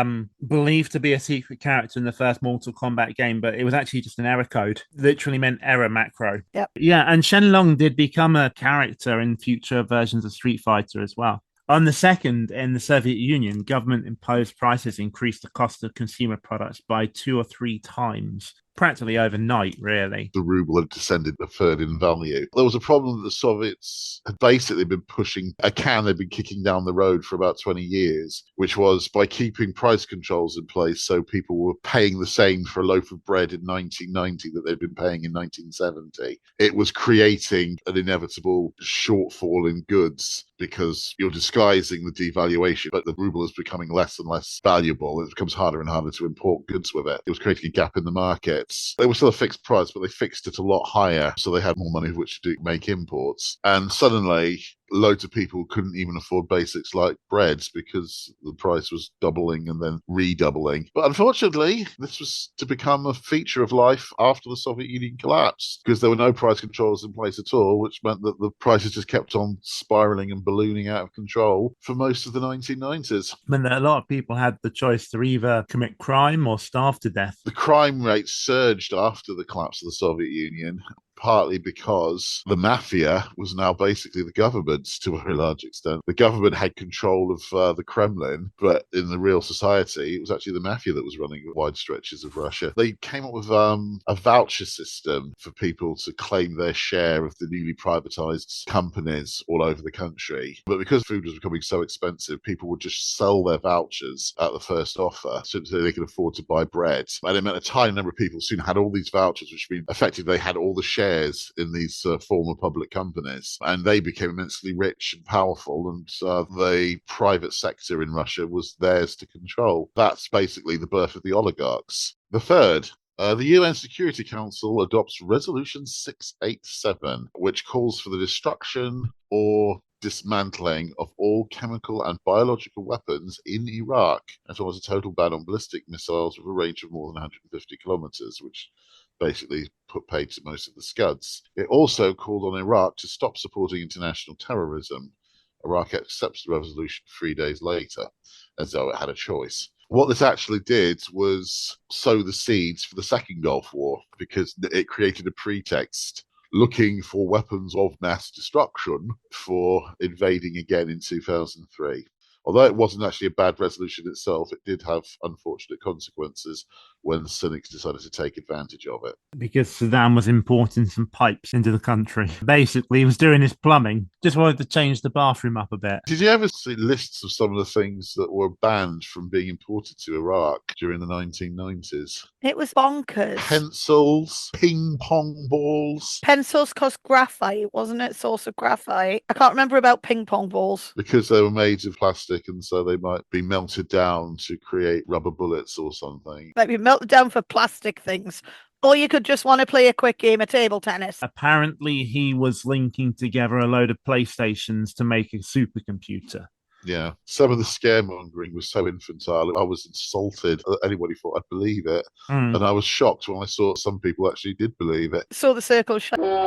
C: believed to be a secret character in the first Mortal Kombat game, but it was actually just an error code. Literally meant error macro.
B: Yep.
C: Yeah, and Shen Long did become a character in future versions of Street Fighter as well. On the 2nd, in the Soviet Union, government-imposed prices increased the cost of consumer products by 2 or 3 times. Practically overnight, really.
A: The ruble had descended a third in value. There was a problem that the Soviets had basically been pushing a can they'd been kicking down the road for about 20 years, which was by keeping price controls in place so people were paying the same for a loaf of bread in 1990 that they'd been paying in 1970. It was creating an inevitable shortfall in goods because you're disguising the devaluation, but the ruble is becoming less and less valuable. It becomes harder and harder to import goods with it. It was creating a gap in the market. They were still a fixed price, but they fixed it a lot higher, so they had more money with which to make imports. And suddenly, loads of people couldn't even afford basics like breads because the price was doubling and then redoubling. But unfortunately, this was to become a feature of life after the Soviet Union collapsed because there were no price controls in place at all, which meant that the prices just kept on spiraling and ballooning out of control for most of the 1990s.
C: And a lot of people had the choice to either commit crime or starve to death.
A: The crime rate surged after the collapse of the Soviet Union. partly because the mafia was now basically the government to a very large extent. The government had control of the Kremlin, but in the real society, it was actually the mafia that was running wide stretches of Russia. They came up with a voucher system for people to claim their share of the newly privatized companies all over the country. But because food was becoming so expensive, people would just sell their vouchers at the first offer so they could afford to buy bread. And it meant a tiny number of people soon had all these vouchers, which means effectively they had all the shares in these former public companies. And they became immensely rich and powerful, and the private sector in Russia was theirs to control. That's basically the birth of the oligarchs. The third, the UN Security Council adopts Resolution 687, which calls for the destruction or dismantling of all chemical and biological weapons in Iraq, as well as a total ban on ballistic missiles with a range of more than 150 kilometers, which basically put paid to most of the Scuds. It also called on Iraq to stop supporting international terrorism. Iraq accepts the resolution 3 days later, as though it had a choice. What this actually did was sow the seeds for the Second Gulf War, because it created a pretext looking for weapons of mass destruction for invading again in 2003. Although it wasn't actually a bad resolution itself, it did have unfortunate consequences when the cynics decided to take advantage of it.
C: Because Saddam was importing some pipes into the country. Basically, he was doing his plumbing. Just wanted to change the bathroom up a bit.
A: Did you ever see lists of some of the things that were banned from being imported to Iraq during the 1990s?
B: It was bonkers.
A: Pencils, ping pong balls.
B: Pencils cost graphite, wasn't it? Source of graphite. I can't remember about ping pong balls.
A: Because they were made of plastic, and so they might be melted down to create rubber bullets or something.
B: Might be melted down for plastic things. Or you could just want to play a quick game of table tennis.
C: Apparently, he was linking together a load of PlayStations to make a supercomputer.
A: Yeah, some of the scaremongering was so infantile. I was insulted that anybody thought I'd believe it. And I was shocked when I saw some people actually did believe it.
B: So the circle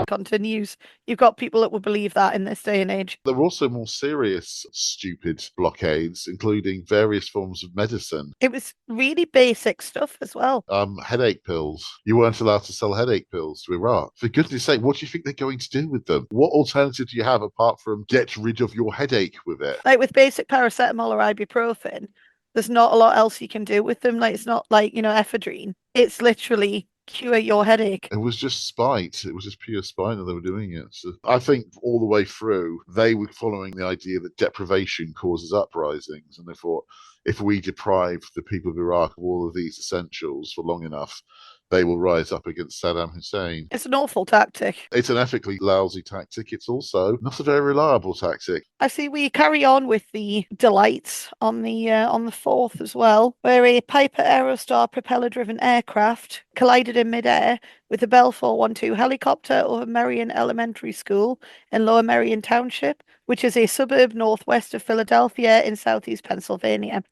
B: continues. You've got people that would believe that in this day and age.
A: There were also more serious, stupid blockades, including various forms of medicine.
B: It was really basic stuff as well.
A: Headache pills. You weren't allowed to sell headache pills to Iraq. For goodness sake, what do you think they're going to do with them? What alternative do you have apart from get rid of your headache with it?
B: Like with basic paracetamol or ibuprofen, there's not a lot else you can do with them. Like, it's not like, ephedrine. It's literally cure your headache.
A: It was just spite. It was just pure spite that they were doing it. So I think all the way through, they were following the idea that deprivation causes uprisings. And they thought, if we deprive the people of Iraq of all of these essentials for long enough, they will rise up against Saddam Hussein.
B: It's an awful tactic.
A: It's an ethically lousy tactic. It's also not a very reliable tactic.
B: I see we carry on with the delights on the 4th as well, where a Piper Aerostar propeller-driven aircraft collided in midair with the Bell 412 helicopter over Merion Elementary School in Lower Merion Township, which is a suburb northwest of Philadelphia in southeast Pennsylvania.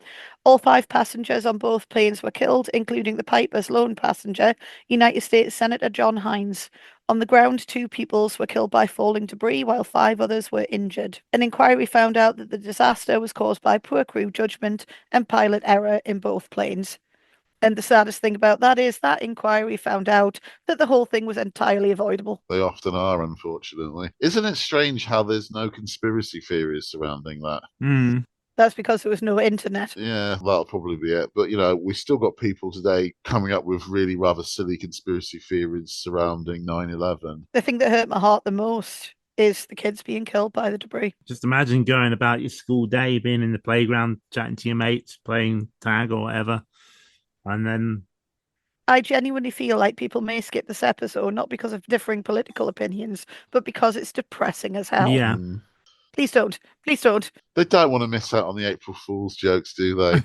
B: All 5 passengers on both planes were killed, including the Piper's lone passenger, United States Senator John Hines. On the ground, 2 pupils were killed by falling debris, while 5 others were injured. An inquiry found out that the disaster was caused by poor crew judgment and pilot error in both planes. And the saddest thing about that is that inquiry found out that the whole thing was entirely avoidable.
A: They often are, unfortunately. Isn't it strange how there's no conspiracy theories surrounding that?
B: That's because there was no internet.
A: Yeah, that'll probably be it. But, we still got people today coming up with really rather silly conspiracy theories surrounding 9/11.
B: The thing that hurt my heart the most is the kids being killed by the debris.
C: Just imagine going about your school day, being in the playground, chatting to your mates, playing tag or whatever. And then
B: I genuinely feel like people may skip this episode, not because of differing political opinions, but because it's depressing as hell.
C: Yeah.
B: Please don't. Please don't.
A: They don't want to miss out on the April Fool's jokes, do they?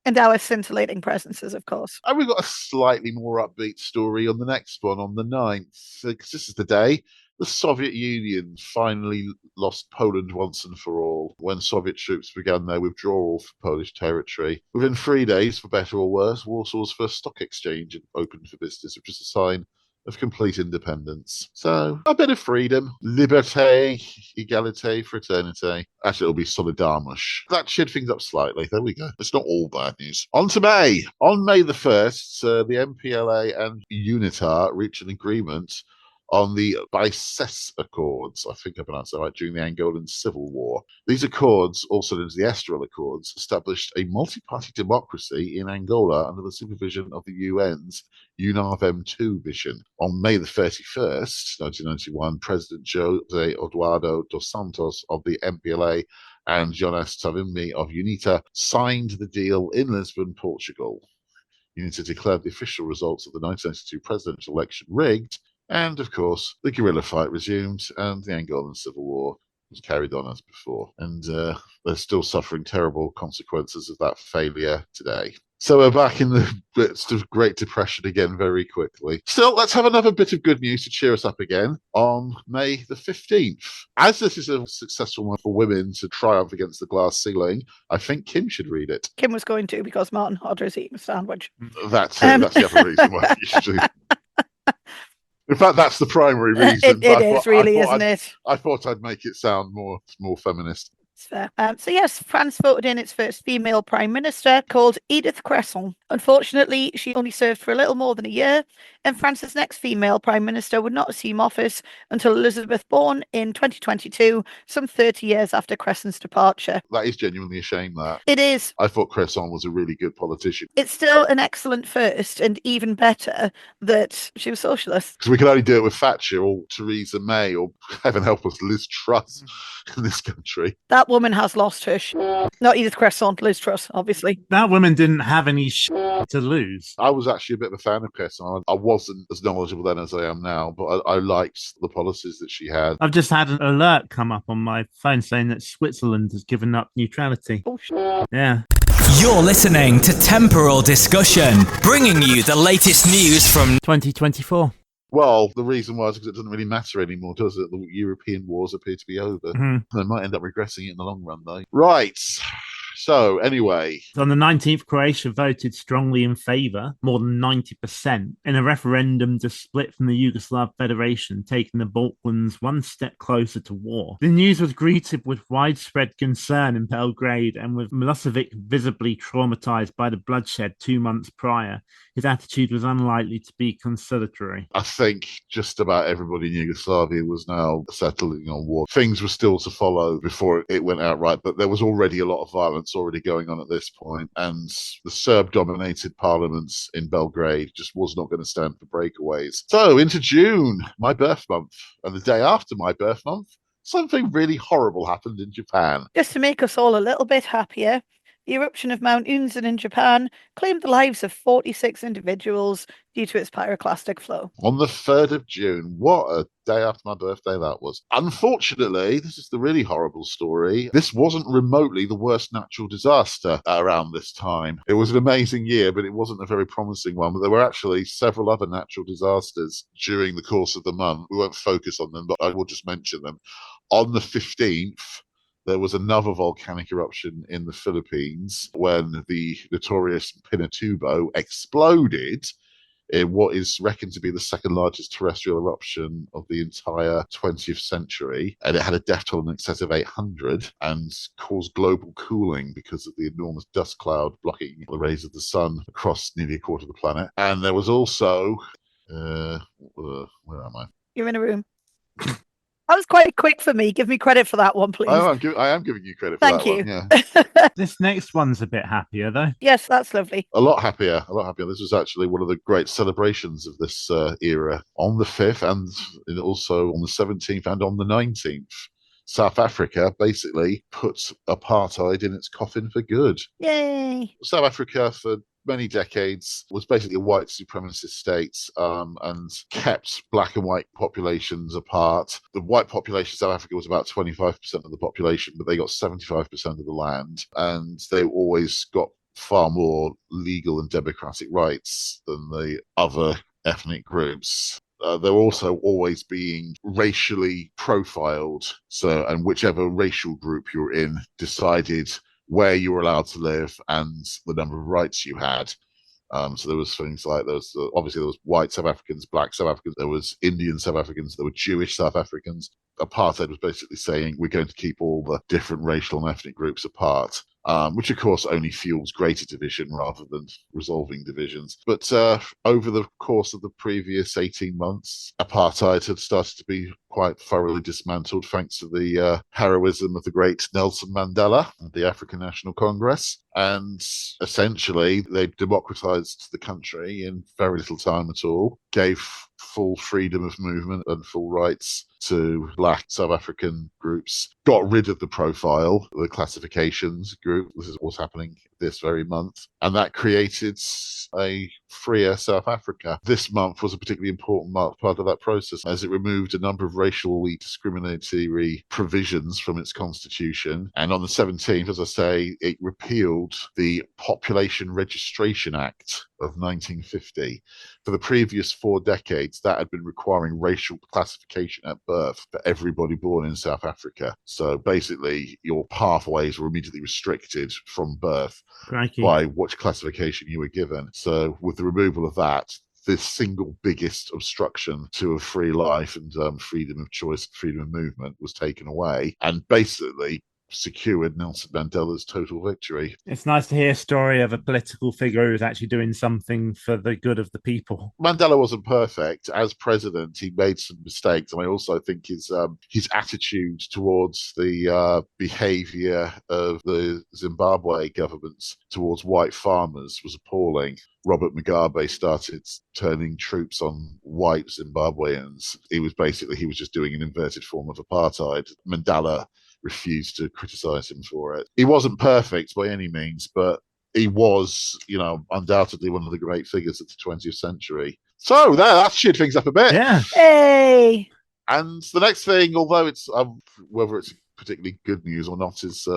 B: And our scintillating presences, of course.
A: And we've got a slightly more upbeat story on the next one, on the 9th. Because this is the day the Soviet Union finally lost Poland once and for all, when Soviet troops began their withdrawal from Polish territory. Within 3 days, for better or worse, Warsaw's first stock exchange opened for business, which was a sign of complete independence. So a bit of freedom, liberté, égalité, fraternité. Actually, it'll be solidarność. That should things up slightly. There we go. It's not all bad news. On to May. On May the 1st, the MPLA and UNITA reached an agreement on the Bices Accords, I think I pronounced that right, during the Angolan Civil War. These accords, also known as the Estoril Accords, established a multi-party democracy in Angola under the supervision of the UN's UNAVEM2 vision. On May the 31st, 1991, President José Eduardo dos Santos of the MPLA and Jonas Savimbi of UNITA signed the deal in Lisbon, Portugal. UNITA declared the official results of the 1992 presidential election rigged, and, of course, the guerrilla fight resumed and the Angolan Civil War was carried on as before. And they're still suffering terrible consequences of that failure today. So we're back in the bits of Great Depression again very quickly. Still, let's have another bit of good news to cheer us up again on May the 15th. As this is a successful one for women to triumph against the glass ceiling, I think Kim should read it.
B: Kim was going to because Martin Hodder is eating a sandwich.
A: That's it. That's the other reason why you should do. In fact, that's the primary reason.
B: It is really, isn't it?
A: I thought I'd make it sound more feminist.
B: It's fair. So yes, France voted in its first female prime minister called Edith Cresson. Unfortunately, she only served for a little more than a year, and France's next female prime minister would not assume office until Elizabeth born in 2022, some 30 years after Cresson's departure.
A: That is genuinely a shame, that.
B: It is.
A: I thought Cresson was a really good politician.
B: It's still an excellent first, and even better that she was socialist.
A: Because we could only do it with Thatcher or Theresa May or, heaven help us, Liz Truss in this country.
B: That woman has lost her Not Edith Cresson, Liz Truss, obviously.
C: That woman didn't have any to lose.
A: I was actually a bit of a fan of Cresson. I wasn't as knowledgeable then as I am now, but I liked the policies that she had.
C: I've just had an alert come up on my phone saying that Switzerland has given up neutrality.
B: Oh,
C: yeah.
E: You're listening to Temporal Discussion, bringing you the latest news from
C: 2024.
A: Well, the reason was because it doesn't really matter anymore, does it? The European wars appear to be over.
C: Mm-hmm.
A: They might end up regressing it in the long run, though. Right. So, anyway.
C: On the 19th, Croatia voted strongly in favour, more than 90%, in a referendum to split from the Yugoslav Federation, taking the Balkans one step closer to war. The news was greeted with widespread concern in Belgrade, and with Milosevic visibly traumatised by the bloodshed 2 months prior, his attitude was unlikely to be conciliatory.
A: I think just about everybody in Yugoslavia was now settling on war. Things were still to follow before it went outright, but there was already a lot of violence already going on at this point, and the Serb-dominated parliaments in Belgrade just was not going to stand for breakaways. So into June, my birth month, and the day after my birth month, something really horrible happened in Japan.
B: Just to make us all a little bit happier, the eruption of Mount Unzen in Japan claimed the lives of 46 individuals due to its pyroclastic flow.
A: On the 3rd of June, what a day after my birthday that was. Unfortunately, this is the really horrible story. This wasn't remotely the worst natural disaster around this time. It was an amazing year, but it wasn't a very promising one. But there were actually several other natural disasters during the course of the month. We won't focus on them, but I will just mention them. On the 15th, there was another volcanic eruption in the Philippines when the notorious Pinatubo exploded in what is reckoned to be the second largest terrestrial eruption of the entire 20th century. And it had a death toll in excess of 800 and caused global cooling because of the enormous dust cloud blocking the rays of the sun across nearly a quarter of the planet. And there was also... where am I?
B: You're in a room. That was quite quick for me. Give me credit for that one, please.
A: I am giving you credit for
B: Thank
A: that
B: you.
A: one. Yeah.
C: This next one's a bit happier, though.
B: Yes, that's lovely.
A: A lot happier. This was actually one of the great celebrations of this era. On the 5th and also on the 17th and on the 19th, South Africa basically put apartheid in its coffin for good.
B: Yay!
A: South Africa, for many decades, was basically a white supremacist state and kept black and white populations apart. The white population of South Africa was about 25% of the population, but they got 75% of the land, and they always got far more legal and democratic rights than the other ethnic groups. They're also always being racially profiled. So, and whichever racial group you're in decided where you were allowed to live and the number of rights you had. So there was things like obviously there was white South Africans, black South Africans, there was Indian South Africans, there were Jewish South Africans. Apartheid was basically saying we're going to keep all the different racial and ethnic groups apart. Which of course only fuels greater division rather than resolving divisions. But over the course of the previous 18 months, apartheid had started to be quite thoroughly dismantled thanks to the heroism of the great Nelson Mandela and the African National Congress. And essentially, they democratized the country in very little time at all, gave full freedom of movement and full rights to black South African groups, got rid of the profile, the classifications group. This is what's happening this very month. And that created a freer South Africa. This month was a particularly important part of that process, as it removed a number of racially discriminatory provisions from its constitution. And on the 17th, as I say, it repealed the Population Registration Act of 1950. For the previous 4 decades, that had been requiring racial classification at birth for everybody born in South Africa. So basically, your pathways were immediately restricted from birth by which classification you were given. So with the removal of that, the single biggest obstruction to a free life and freedom of choice, freedom of movement was taken away, and basically secured Nelson Mandela's total victory.
C: It's nice to hear a story of a political figure who's actually doing something for the good of the people.
A: Mandela wasn't perfect. As president, he made some mistakes. And I also think his attitude towards the behaviour of the Zimbabwe government towards white farmers was appalling. Robert Mugabe started turning troops on white Zimbabweans. He was just doing an inverted form of apartheid. Mandela refused to criticize him for it. He wasn't perfect by any means, but he was, undoubtedly one of the great figures of the 20th century. So that cheered things up a bit.
C: Yeah.
B: Hey!
A: And the next thing, although it's whether it's particularly good news or not, is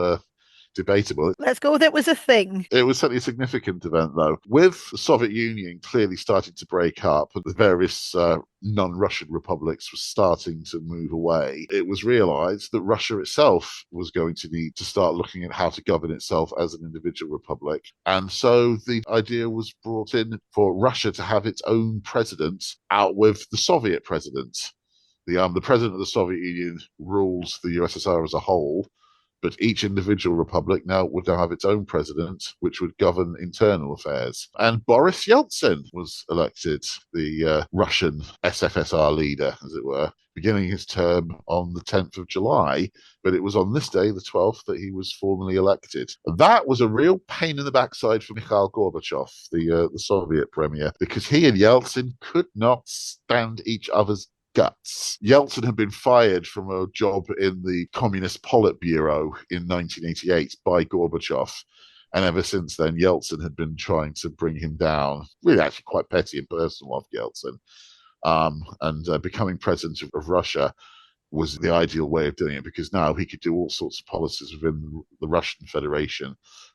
A: debatable.
B: Let's go with it was a thing.
A: It was certainly a significant event, though. With the Soviet Union clearly starting to break up, the various non-Russian republics were starting to move away, it was realized that Russia itself was going to need to start looking at how to govern itself as an individual republic. And so the idea was brought in for Russia to have its own president out with the Soviet president. The president of the Soviet Union rules the USSR as a whole, but each individual republic would now have its own president, which would govern internal affairs. And Boris Yeltsin was elected the Russian SFSR leader, as it were, beginning his term on the 10th of July. But it was on this day, the 12th, that he was formally elected. And that was a real pain in the backside for Mikhail Gorbachev, the Soviet premier, because he and Yeltsin could not stand each other's guts. Yeltsin had been fired from a job in the Communist Politburo in 1988 by Gorbachev. And ever since then, Yeltsin had been trying to bring him down. Really, actually quite petty and personal of Yeltsin. And becoming president of Russia was the ideal way of doing it, because now he could do all sorts of policies within the Russian Federation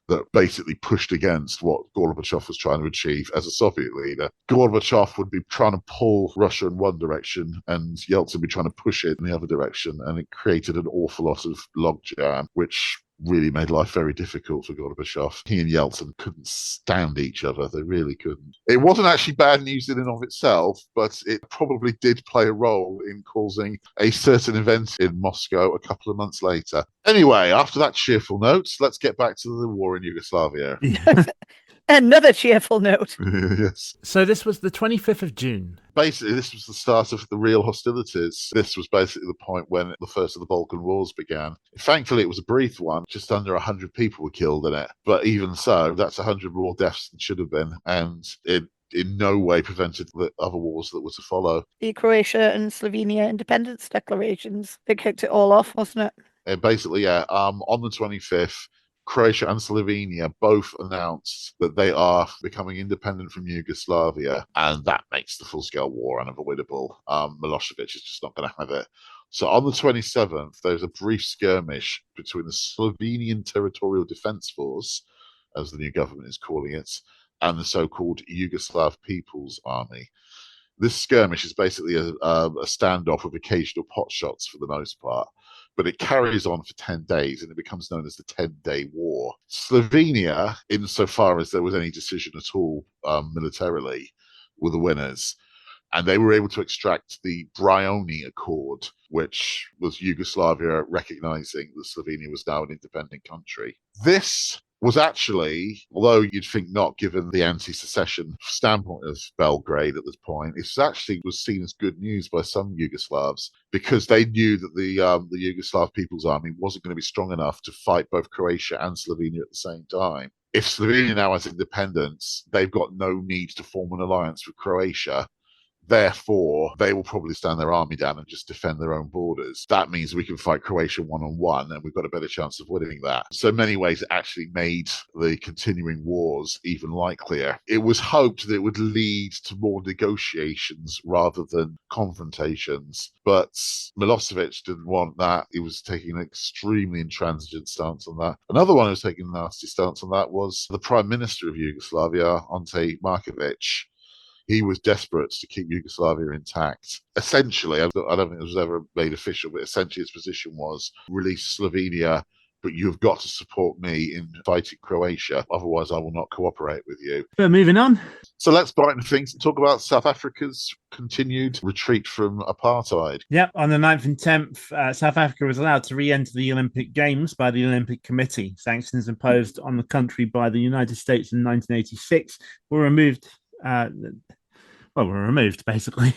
A: that basically pushed against what Gorbachev was trying to achieve as a Soviet leader. Gorbachev would be trying to pull Russia in one direction and Yeltsin would be trying to push it in the other direction, and it created an awful lot of logjam, which really made life very difficult for Gorbachev. He and Yeltsin couldn't stand each other. They really couldn't. It wasn't actually bad news in and of itself, but it probably did play a role in causing a certain event in Moscow a couple of months later. Anyway, after that cheerful note, let's get back to the war in Yugoslavia.
B: Another cheerful note.
A: Yes.
C: So this was the 25th of June.
A: Basically, this was the start of the real hostilities. This was basically the point when the first of the Balkan Wars began. Thankfully, it was a brief one. Just under 100 people were killed in it. But even so, that's 100 more deaths than should have been. And it in no way prevented the other wars that were to follow.
B: The Croatia and Slovenia independence declarations, they kicked it all off, wasn't it?
A: Basically, yeah. On the 25th, Croatia and Slovenia both announced that they are becoming independent from Yugoslavia, and that makes the full-scale war unavoidable. Milosevic is just not going to have it. So on the 27th, there was a brief skirmish between the Slovenian Territorial Defence Force, as the new government is calling it, and the so-called Yugoslav People's Army. This skirmish is basically a standoff with occasional potshots for the most part. but it carries on for 10 days and it becomes known as the 10-Day War. Slovenia, insofar as there was any decision at all militarily, were the winners. And they were able to extract the Brioni Accord, which was Yugoslavia recognizing that Slovenia was now an independent country. This was actually, although you'd think not given the anti-secession standpoint of Belgrade at this point, it actually was seen as good news by some Yugoslavs because they knew that the Yugoslav People's Army wasn't going to be strong enough to fight both Croatia and Slovenia at the same time. If Slovenia now has independence, they've got no need to form an alliance with Croatia. Therefore, they will probably stand their army down and just defend their own borders. That means we can fight Croatia one-on-one, and we've got a better chance of winning that. So in many ways, it actually made the continuing wars even likelier. It was hoped that it would lead to more negotiations rather than confrontations. But Milosevic didn't want that. He was taking an extremely intransigent stance on that. Another one who was taking a nasty stance on that was the Prime Minister of Yugoslavia, Ante Markovic. He was desperate to keep Yugoslavia intact. Essentially, I don't think it was ever made official, but essentially his position was release Slovenia, but you've got to support me in fighting Croatia. Otherwise, I will not cooperate with you.
C: But moving on.
A: So let's brighten things and talk about South Africa's continued retreat from apartheid.
C: Yep, on the 9th and 10th, South Africa was allowed to re-enter the Olympic Games by the Olympic Committee. Sanctions imposed on the country by the United States in 1986 were removed. We're removed, basically.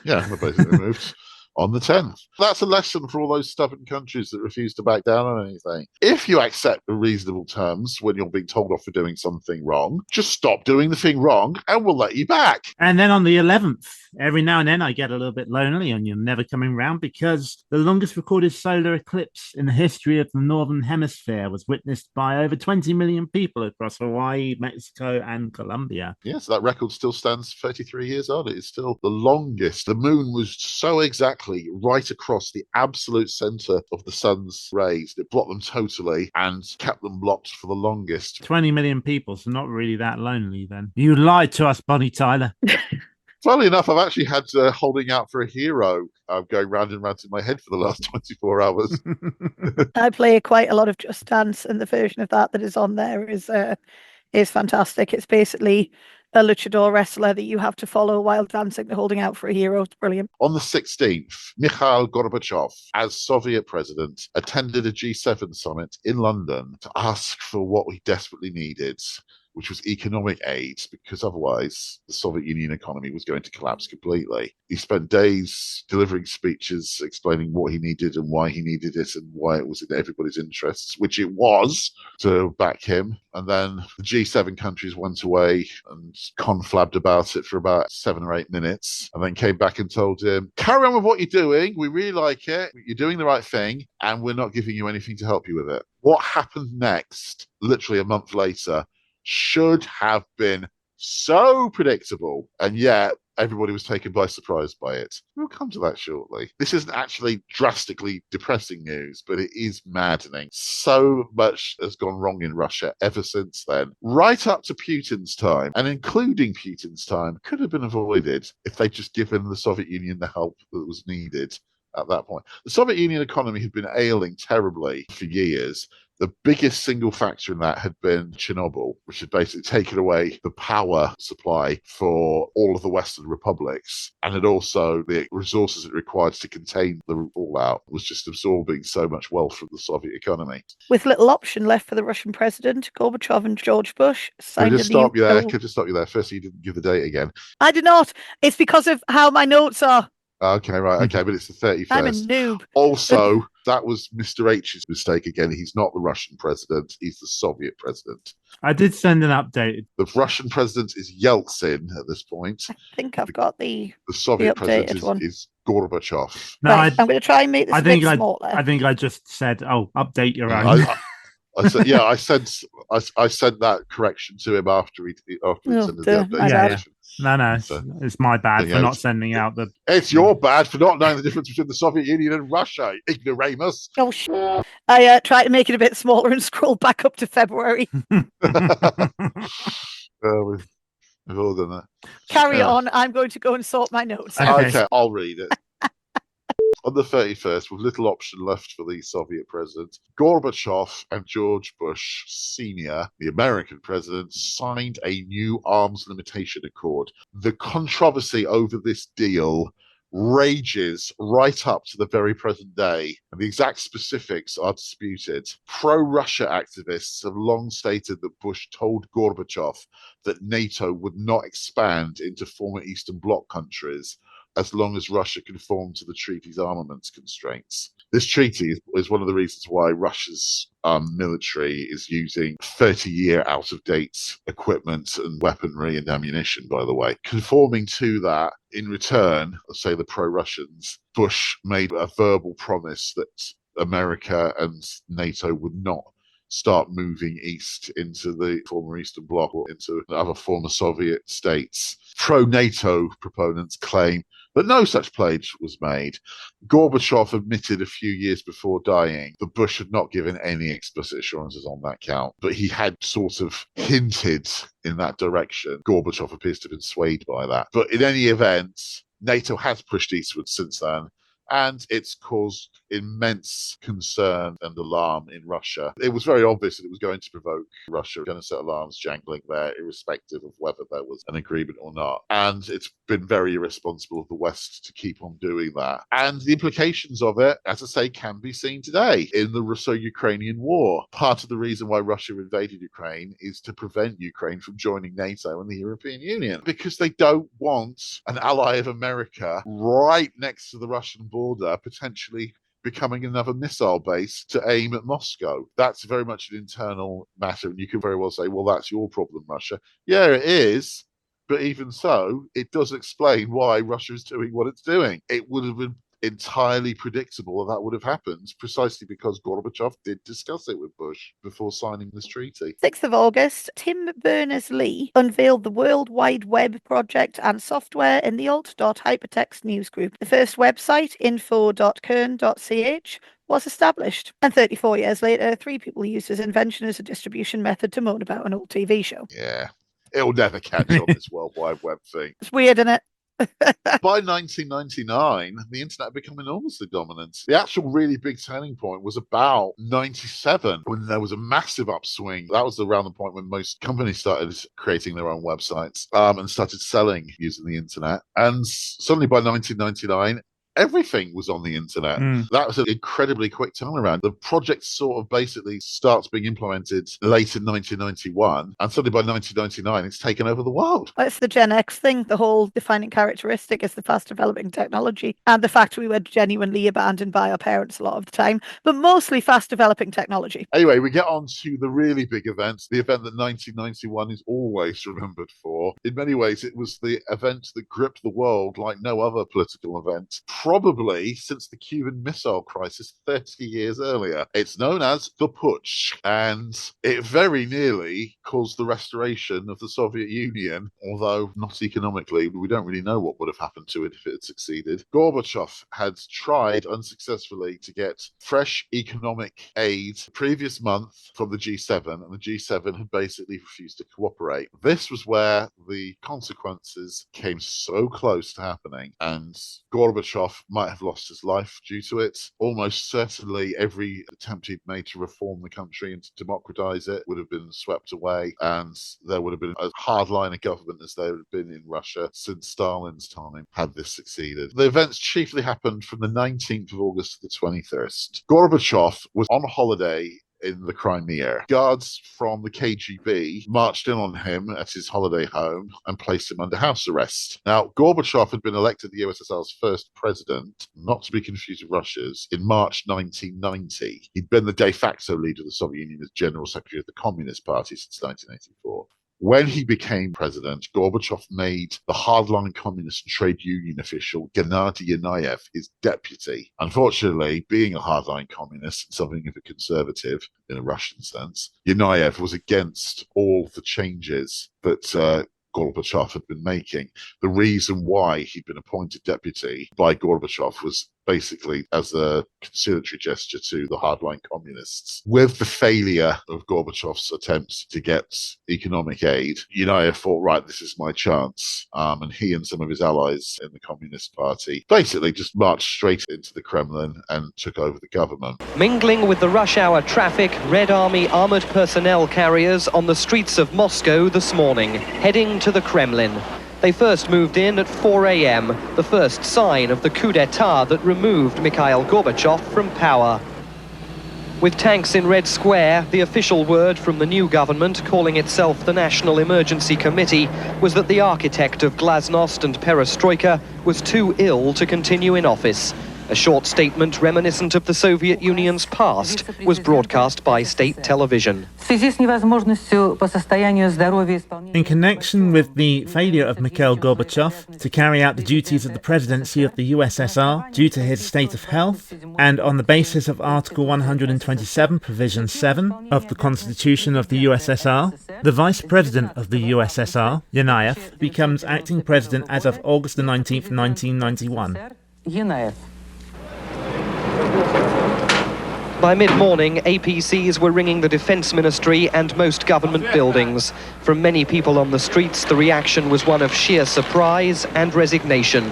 A: Yeah, we're basically removed on the 10th. That's a lesson for all those stubborn countries that refuse to back down on anything. If you accept the reasonable terms when you're being told off for doing something wrong, just stop doing the thing wrong and we'll let you back.
C: And then on the 11th, every now and then I get a little bit lonely and you're never coming round because the longest recorded solar eclipse in the history of the Northern Hemisphere was witnessed by over 20 million people across Hawaii, Mexico, and Colombia.
A: Yes, that record still stands 33 years old. It is still the longest. The moon was so exactly right across the absolute center of the sun's rays. It blocked them totally and kept them blocked for the longest.
C: 20 million people, so not really that lonely then. You lied to us, Bonnie Tyler.
A: Funnily enough, I've actually had Holding Out for a Hero going round and round in my head for the last 24 hours.
B: I play quite a lot of Just Dance, and the version of that is on there is fantastic. It's basically a luchador wrestler that you have to follow while dancing to Holding Out for a Hero. It's brilliant.
A: On the 16th, Mikhail Gorbachev, as Soviet president, attended a G7 summit in London to ask for what we desperately needed, which was economic aid, because otherwise the Soviet Union economy was going to collapse completely. He spent days delivering speeches explaining what he needed and why he needed it and why it was in everybody's interests, which it was, to back him. And then the G7 countries went away and conflabbed about it for about 7 or 8 minutes, and then came back and told him, carry on with what you're doing. We really like it. You're doing the right thing, and we're not giving you anything to help you with it. What happened next, literally a month later, should have been so predictable, and yet everybody was taken by surprise by it. We'll come to that shortly. This isn't actually drastically depressing news, but it is maddening. So much has gone wrong in Russia ever since then. Right up to Putin's time, and including Putin's time, could have been avoided if they'd just given the Soviet Union the help that was needed at that point. The Soviet Union economy had been ailing terribly for years. The biggest single factor in that had been Chernobyl, which had basically taken away the power supply for all of the Western republics, and had also the resources it required to contain the fallout was just absorbing so much wealth from the Soviet economy.
B: With little option left for the Russian president, Gorbachev and George Bush signed
A: Can I just stop you there? Can I just stop you there? First, you didn't give the date again.
B: I did not. It's because of how my notes are.
A: Okay, right. Okay, but it's the 31st.
B: I'm a noob.
A: Also, that was Mr. H's mistake again. He's not the Russian president. He's the Soviet president.
C: I did send an update.
A: The Russian president is Yeltsin at this point.
B: I think I've got the
A: Soviet
B: updated
A: president is Gorbachev.
C: No,
B: right, I'm going to try and make this a bit smaller.
C: I think I just said, update your own.
A: I said, yeah, I sent that correction to him after he sent the update.
C: No, it's my bad for not sending out the...
A: It's your bad for not knowing the difference between the Soviet Union and Russia, ignoramus.
B: Oh, I tried to make it a bit smaller and scroll back up to February.
A: We've all done that.
B: Carry on. I'm going to go and sort my notes.
A: Okay, I'll read it. on the 31st, with little option left for the Soviet president, Gorbachev and George Bush Sr., the American president, signed a new arms limitation accord. The controversy over this deal rages right up to the very present day, and the exact specifics are disputed. Pro-Russia activists have long stated that Bush told Gorbachev that NATO would not expand into former Eastern Bloc countries as long as Russia conformed to the treaty's armaments constraints. This treaty is one of the reasons why Russia's military is using 30-year out-of-date equipment and weaponry and ammunition, by the way. Conforming to that, in return, say the pro-Russians, Bush made a verbal promise that America and NATO would not start moving east into the former Eastern Bloc or into other former Soviet states. Pro-NATO proponents claim that no such pledge was made. Gorbachev admitted a few years before dying that Bush had not given any explicit assurances on that count, but he had sort of hinted in that direction. Gorbachev appears to have been swayed by that. But in any event, NATO has pushed eastward since then, and it's caused immense concern and alarm in Russia. It was very obvious that it was going to provoke Russia, going to set alarms jangling there, irrespective of whether there was an agreement or not. And it's been very irresponsible of the West to keep on doing that. And the implications of it, as I say, can be seen today in the Russo-Ukrainian war. Part of the reason why Russia invaded Ukraine is to prevent Ukraine from joining NATO and the European Union, because they don't want an ally of America right next to the Russian border, potentially becoming another missile base to aim at Moscow. That's very much an internal matter, and you could very well say, well, that's your problem, Russia. Yeah, it is, but even so, it does explain why Russia is doing what it's doing. It would have been entirely predictable that would have happened, precisely because Gorbachev did discuss it with Bush before signing this treaty.
B: 6th of August, Tim Berners-Lee unveiled the World Wide Web project and software in the alt.hypertext newsgroup. The first website, info.kern.ch, was established. And 34 years later, 3 people used his invention as a distribution method to moan about an old TV show.
A: Yeah, it'll never catch on, this World Wide Web thing.
B: It's weird, isn't it?
A: By 1999, the internet had become enormously dominant. The actual really big turning point was about 97, when there was a massive upswing. That was around the point when most companies started creating their own websites and started selling using the internet. And suddenly by 1999, everything was on the internet. That was an incredibly quick turnaround. The project sort of basically starts being implemented late in 1991, and suddenly by 1999, it's taken over the world.
B: Well, it's the Gen X thing. The whole defining characteristic is the fast developing technology and the fact we were genuinely abandoned by our parents a lot of the time, but mostly fast developing technology.
A: Anyway, we get on to the really big event, the event that 1991 is always remembered for. In many ways, it was the event that gripped the world like no other political event, probably since the Cuban Missile Crisis 30 years earlier. It's known as the Putsch, and it very nearly caused the restoration of the Soviet Union, although not economically. We don't really know what would have happened to it if it had succeeded. Gorbachev had tried unsuccessfully to get fresh economic aid the previous month from the G7, and the G7 had basically refused to cooperate. This was where the consequences came so close to happening, and Gorbachev might have lost his life due to it. Almost certainly every attempt he'd made to reform the country and to democratize it would have been swept away, and there would have been a hardliner government as there had been in Russia since Stalin's time had this succeeded. The events chiefly happened from the 19th of August to the 21st. Gorbachev was on holiday in the Crimea. Guards from the KGB marched in on him at his holiday home and placed him under house arrest. Now, Gorbachev had been elected the USSR's first president, not to be confused with Russia's, in March 1990. He'd been the de facto leader of the Soviet Union as General Secretary of the Communist Party since 1984. When he became president, Gorbachev made the hardline communist and trade union official Gennady Yanayev his deputy. Unfortunately, being a hardline communist and something of a conservative in a Russian sense, Yanayev was against all the changes that Gorbachev had been making. The reason why he'd been appointed deputy by Gorbachev was basically as a conciliatory gesture to the hardline communists. With the failure of Gorbachev's attempts to get economic aid, Yunayev thought, right, this is my chance. And he and some of his allies in the Communist Party basically just marched straight into the Kremlin and took over the government.
I: Mingling with the rush hour traffic, Red Army armoured personnel carriers on the streets of Moscow this morning, heading to the Kremlin. They first moved in at 4 a.m., the first sign of the coup d'etat that removed Mikhail Gorbachev from power. With tanks in Red Square, the official word from the new government, calling itself the National Emergency Committee, was that the architect of Glasnost and Perestroika was too ill to continue in office. A short statement reminiscent of the Soviet Union's past was broadcast by state television.
C: In connection with the failure of Mikhail Gorbachev to carry out the duties of the presidency of the USSR due to his state of health, and on the basis of Article 127, Provision 7 of the Constitution of the USSR, the Vice President of the USSR, Yunayev, becomes acting president as of August the 19th, 1991.
I: By mid-morning, APCs were ringing the Defence Ministry and most government buildings. From many people on the streets, the reaction was one of sheer surprise and resignation.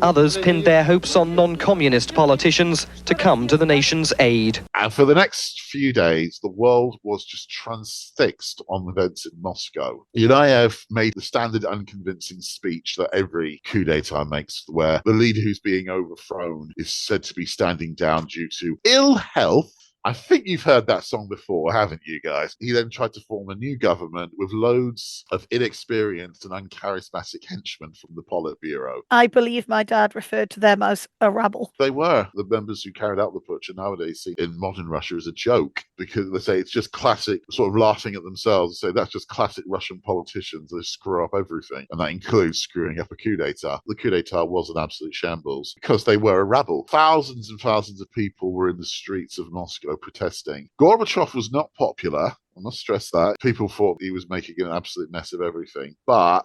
I: Others pinned their hopes on non-communist politicians to come to the nation's aid.
A: And for the next few days, the world was just transfixed on events in Moscow. Yunayev made the standard unconvincing speech that every coup d'etat makes, where the leader who's being overthrown is said to be standing down due to ill health. I think you've heard that song before, haven't you guys? He then tried to form a new government with loads of inexperienced and uncharismatic henchmen from the Politburo.
B: I believe my dad referred to them as a rabble.
A: They were. The members who carried out the putsch are nowadays seen in modern Russia as a joke, because they say it's just classic, sort of laughing at themselves, say that's just classic Russian politicians. They screw up everything, and that includes screwing up a coup d'etat. The coup d'etat was an absolute shambles because they were a rabble. Thousands and thousands of people were in the streets of Moscow protesting. Gorbachev was not popular. I must stress that. People thought he was making an absolute mess of everything, but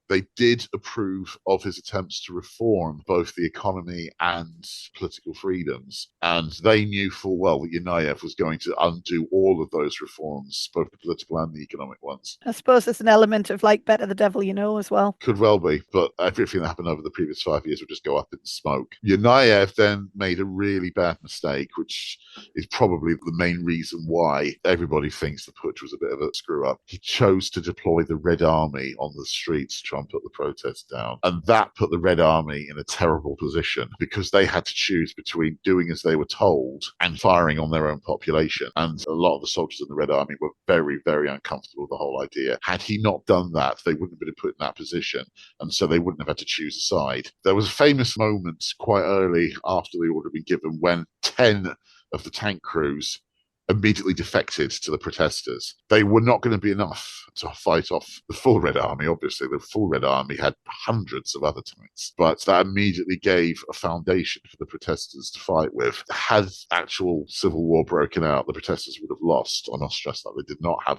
A: they did approve of his attempts to reform both the economy and political freedoms. And they knew full well that Yunayev was going to undo all of those reforms, both the political and the economic ones.
B: I suppose there's an element of like better the devil you know as well.
A: Could well be, but everything that happened over the previous 5 years would just go up in smoke. Yunayev then made a really bad mistake, which is probably the main reason why everybody thinks the putsch was a bit of a screw up. He chose to deploy the Red Army on the streets to try and put the protests down. And that put the Red Army in a terrible position because they had to choose between doing as they were told and firing on their own population. And a lot of the soldiers in the Red Army were very, very uncomfortable with the whole idea. Had he not done that, they wouldn't have been put in that position. And so they wouldn't have had to choose a side. There was a famous moment quite early after the order had been given when 10 of the tank crews immediately defected to the protesters. They were not going to be enough to fight off the full Red Army. Obviously, the full Red Army had hundreds of other tanks, but that immediately gave a foundation for the protesters to fight with. Had actual civil war broken out, the protesters would have lost. I must stress that they did not have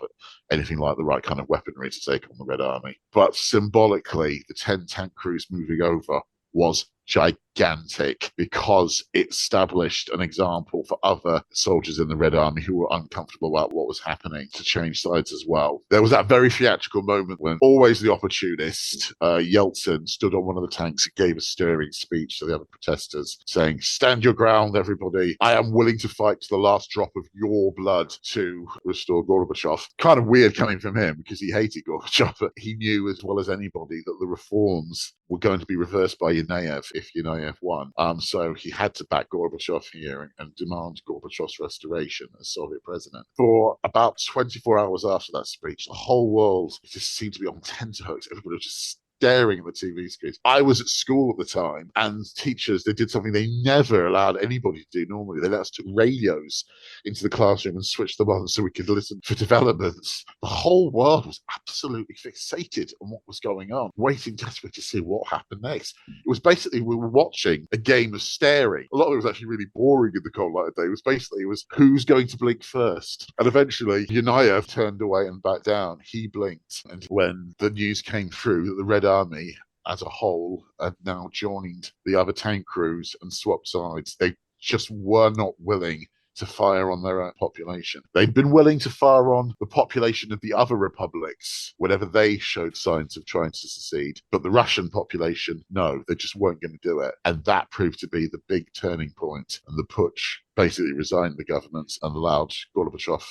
A: anything like the right kind of weaponry to take on the Red Army. But symbolically, the 10 tank crews moving over was gigantic because it established an example for other soldiers in the Red Army who were uncomfortable about what was happening to change sides as well. There was that very theatrical moment when always the opportunist, Yeltsin, stood on one of the tanks and gave a stirring speech to the other protesters saying, "Stand your ground, everybody. I am willing to fight to the last drop of your blood to restore Gorbachev." Kind of weird coming from him because he hated Gorbachev, but he knew as well as anybody that the reforms were going to be reversed by Yunayev if Yunayev won. So he had to back Gorbachev here and demand Gorbachev's restoration as Soviet president. For about 24 hours after that speech, the whole world just seemed to be on tenterhooks. Everybody was just staring at the TV screens. I was at school at the time, and teachers, they did something they never allowed anybody to do normally. They let us take radios into the classroom and switch them on so we could listen for developments. The whole world was absolutely fixated on what was going on, waiting desperately to see what happened next. It was basically, we were watching a game of staring. A lot of it was actually really boring in the cold light of day. It was who's going to blink first? And eventually, Yunayev turned away and backed down. He blinked. And when the news came through that the Red Army as a whole had now joined the other tank crews and swapped sides. They just were not willing to fire on their own population. They'd been willing to fire on the population of the other republics whenever they showed signs of trying to secede. But the Russian population, no, they just weren't going to do it. And that proved to be the big turning point. And the putsch basically resigned the government and allowed Gorbachev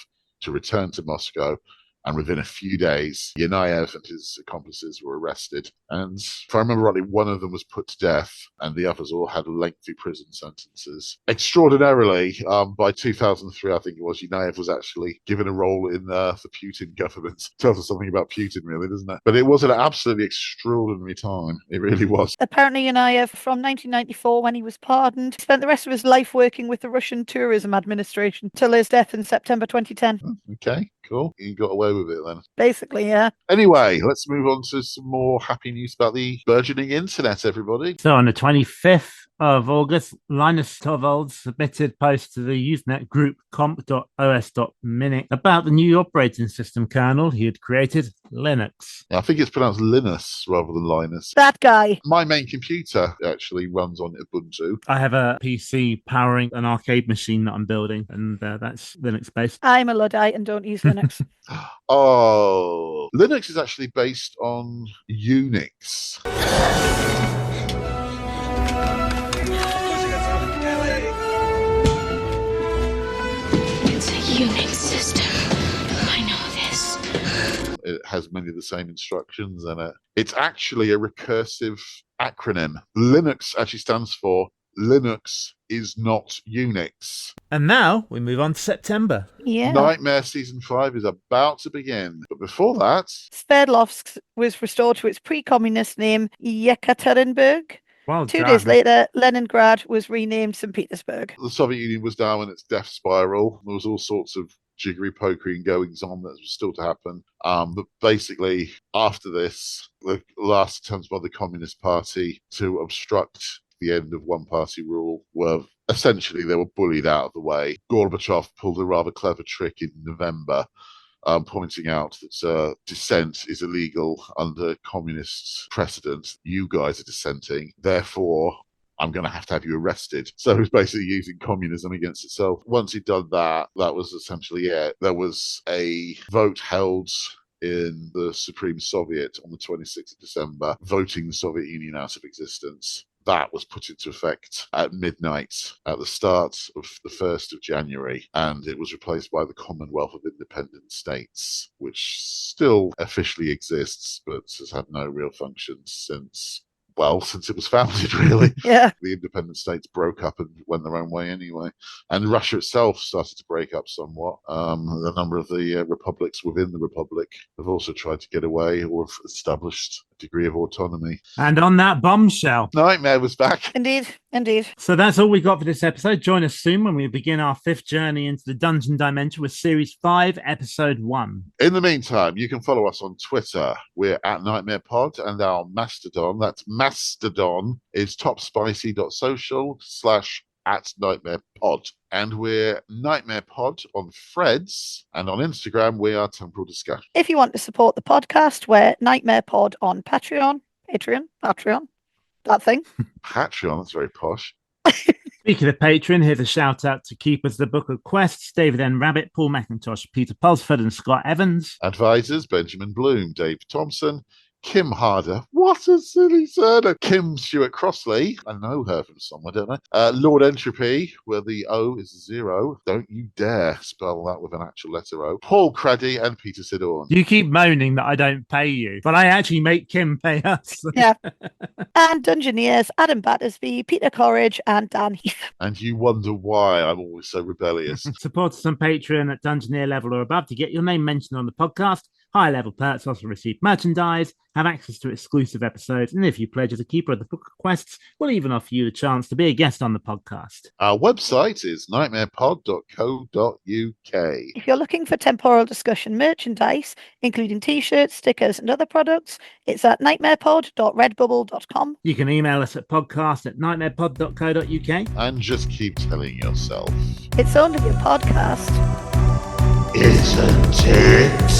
A: to return to Moscow. And within a few days, Yanayev and his accomplices were arrested. And if I remember rightly, one of them was put to death, and the others all had lengthy prison sentences. Extraordinarily, by 2003, I think it was, Yanayev was actually given a role in the Putin government. Tells us something about Putin, really, doesn't it? But it was an absolutely extraordinary time. It really was.
B: Apparently, Yanayev, from 1994, when he was pardoned, spent the rest of his life working with the Russian Tourism Administration till his death in September 2010.
A: Okay, cool. You got away with it then.
B: Basically, yeah.
A: Anyway, let's move on to some more happy news about the burgeoning internet, everybody.
C: So on the 25th of August, Linus Torvalds submitted posts to the Usenet group comp.os.minute about the new operating system kernel he had created, Linux.
A: I think it's pronounced Linus rather than Linus.
B: That guy.
A: My main computer actually runs on Ubuntu.
C: I have a PC powering an arcade machine that I'm building, and that's Linux-based.
B: I'm a Luddite and don't use Linux.
A: Oh, Linux is actually based on Unix.
J: It's a Unix system. I know this.
A: It has many of the same instructions in it. It's actually a recursive acronym. Linux actually stands for Linux is not Unix.
C: And now we move on to September.
B: Yeah.
A: Nightmare Season 5 is about to begin. But before that...
B: Sverdlovsk was restored to its pre-communist name, Yekaterinburg.
C: Well
B: 2
C: done.
B: days later, Leningrad was renamed St. Petersburg.
A: The Soviet Union was down in its death spiral. There was all sorts of jiggery-pokery and goings-on that was still to happen. But basically, after this, the last attempts by the Communist Party to obstruct the end of one-party rule were essentially, they were bullied out of the way. Gorbachev pulled a rather clever trick in November, pointing out that dissent is illegal under communist precedent. You guys are dissenting, therefore I'm going to have you arrested. So he was basically using communism against itself. Once he'd done that, that was essentially it. There was a vote held in the Supreme Soviet on the 26th of December, voting the Soviet Union out of existence. That was put into effect at midnight at the start of the 1st of January, and it was replaced by the Commonwealth of Independent States, which still officially exists, but has had no real function since it was founded, really.
B: Yeah.
A: The independent states broke up and went their own way anyway. And Russia itself started to break up somewhat. A number of the republics within the republic have also tried to get away or have established a degree of autonomy.
C: And on that bombshell,
A: Nightmare was back.
B: Indeed, indeed.
C: So that's all we got for this episode. Join us soon when we begin our 5th journey into the Dungeon Dimension with Series 5, Episode 1.
A: In the meantime, you can follow us on Twitter. We're at Nightmare Pod, and our Mastodon, that's Mastodon, is topspicy.social/@NightmarePod. And we're Nightmare Pod on Threads, and on Instagram we are Temporal Discussion.
B: If you want to support the podcast, we're Nightmare Pod on Patreon, that thing.
A: Patreon, that's very posh.
C: Speaking of Patreon, here's a shout out to Keepers of the Book of Quests, David N. Rabbit, Paul McIntosh, Peter Pulsford, and Scott Evans.
A: Advisors, Benjamin Bloom, Dave Thompson, Kim Harder. What a silly surname. Kim Stewart Crossley. I know her from somewhere, don't I? Lord Entropy, where the O is 0. Don't you dare spell that with an actual letter O. Paul Craddy and Peter Sidorn.
C: You keep moaning that I don't pay you, but I actually make Kim pay us.
B: Yeah. And Dungeoneers, Adam Battersby, Peter Corridge, and Dan Heath.
A: And you wonder why I'm always so rebellious.
C: Support us on Patreon at Dungeoneer level or above to get your name mentioned on the podcast. Higher level perks also receive merchandise, have access to exclusive episodes, and if you pledge as a Keeper of the Book of Quests, we'll even offer you the chance to be a guest on the podcast.
A: Our website is nightmarepod.co.uk.
B: If you're looking for Temporal Discussion merchandise, including t-shirts, stickers, and other products, it's at nightmarepod.redbubble.com.
C: You can email us at podcast@nightmarepod.co.uk.
A: And just keep telling yourself,
B: It's only a podcast.
A: isn't it?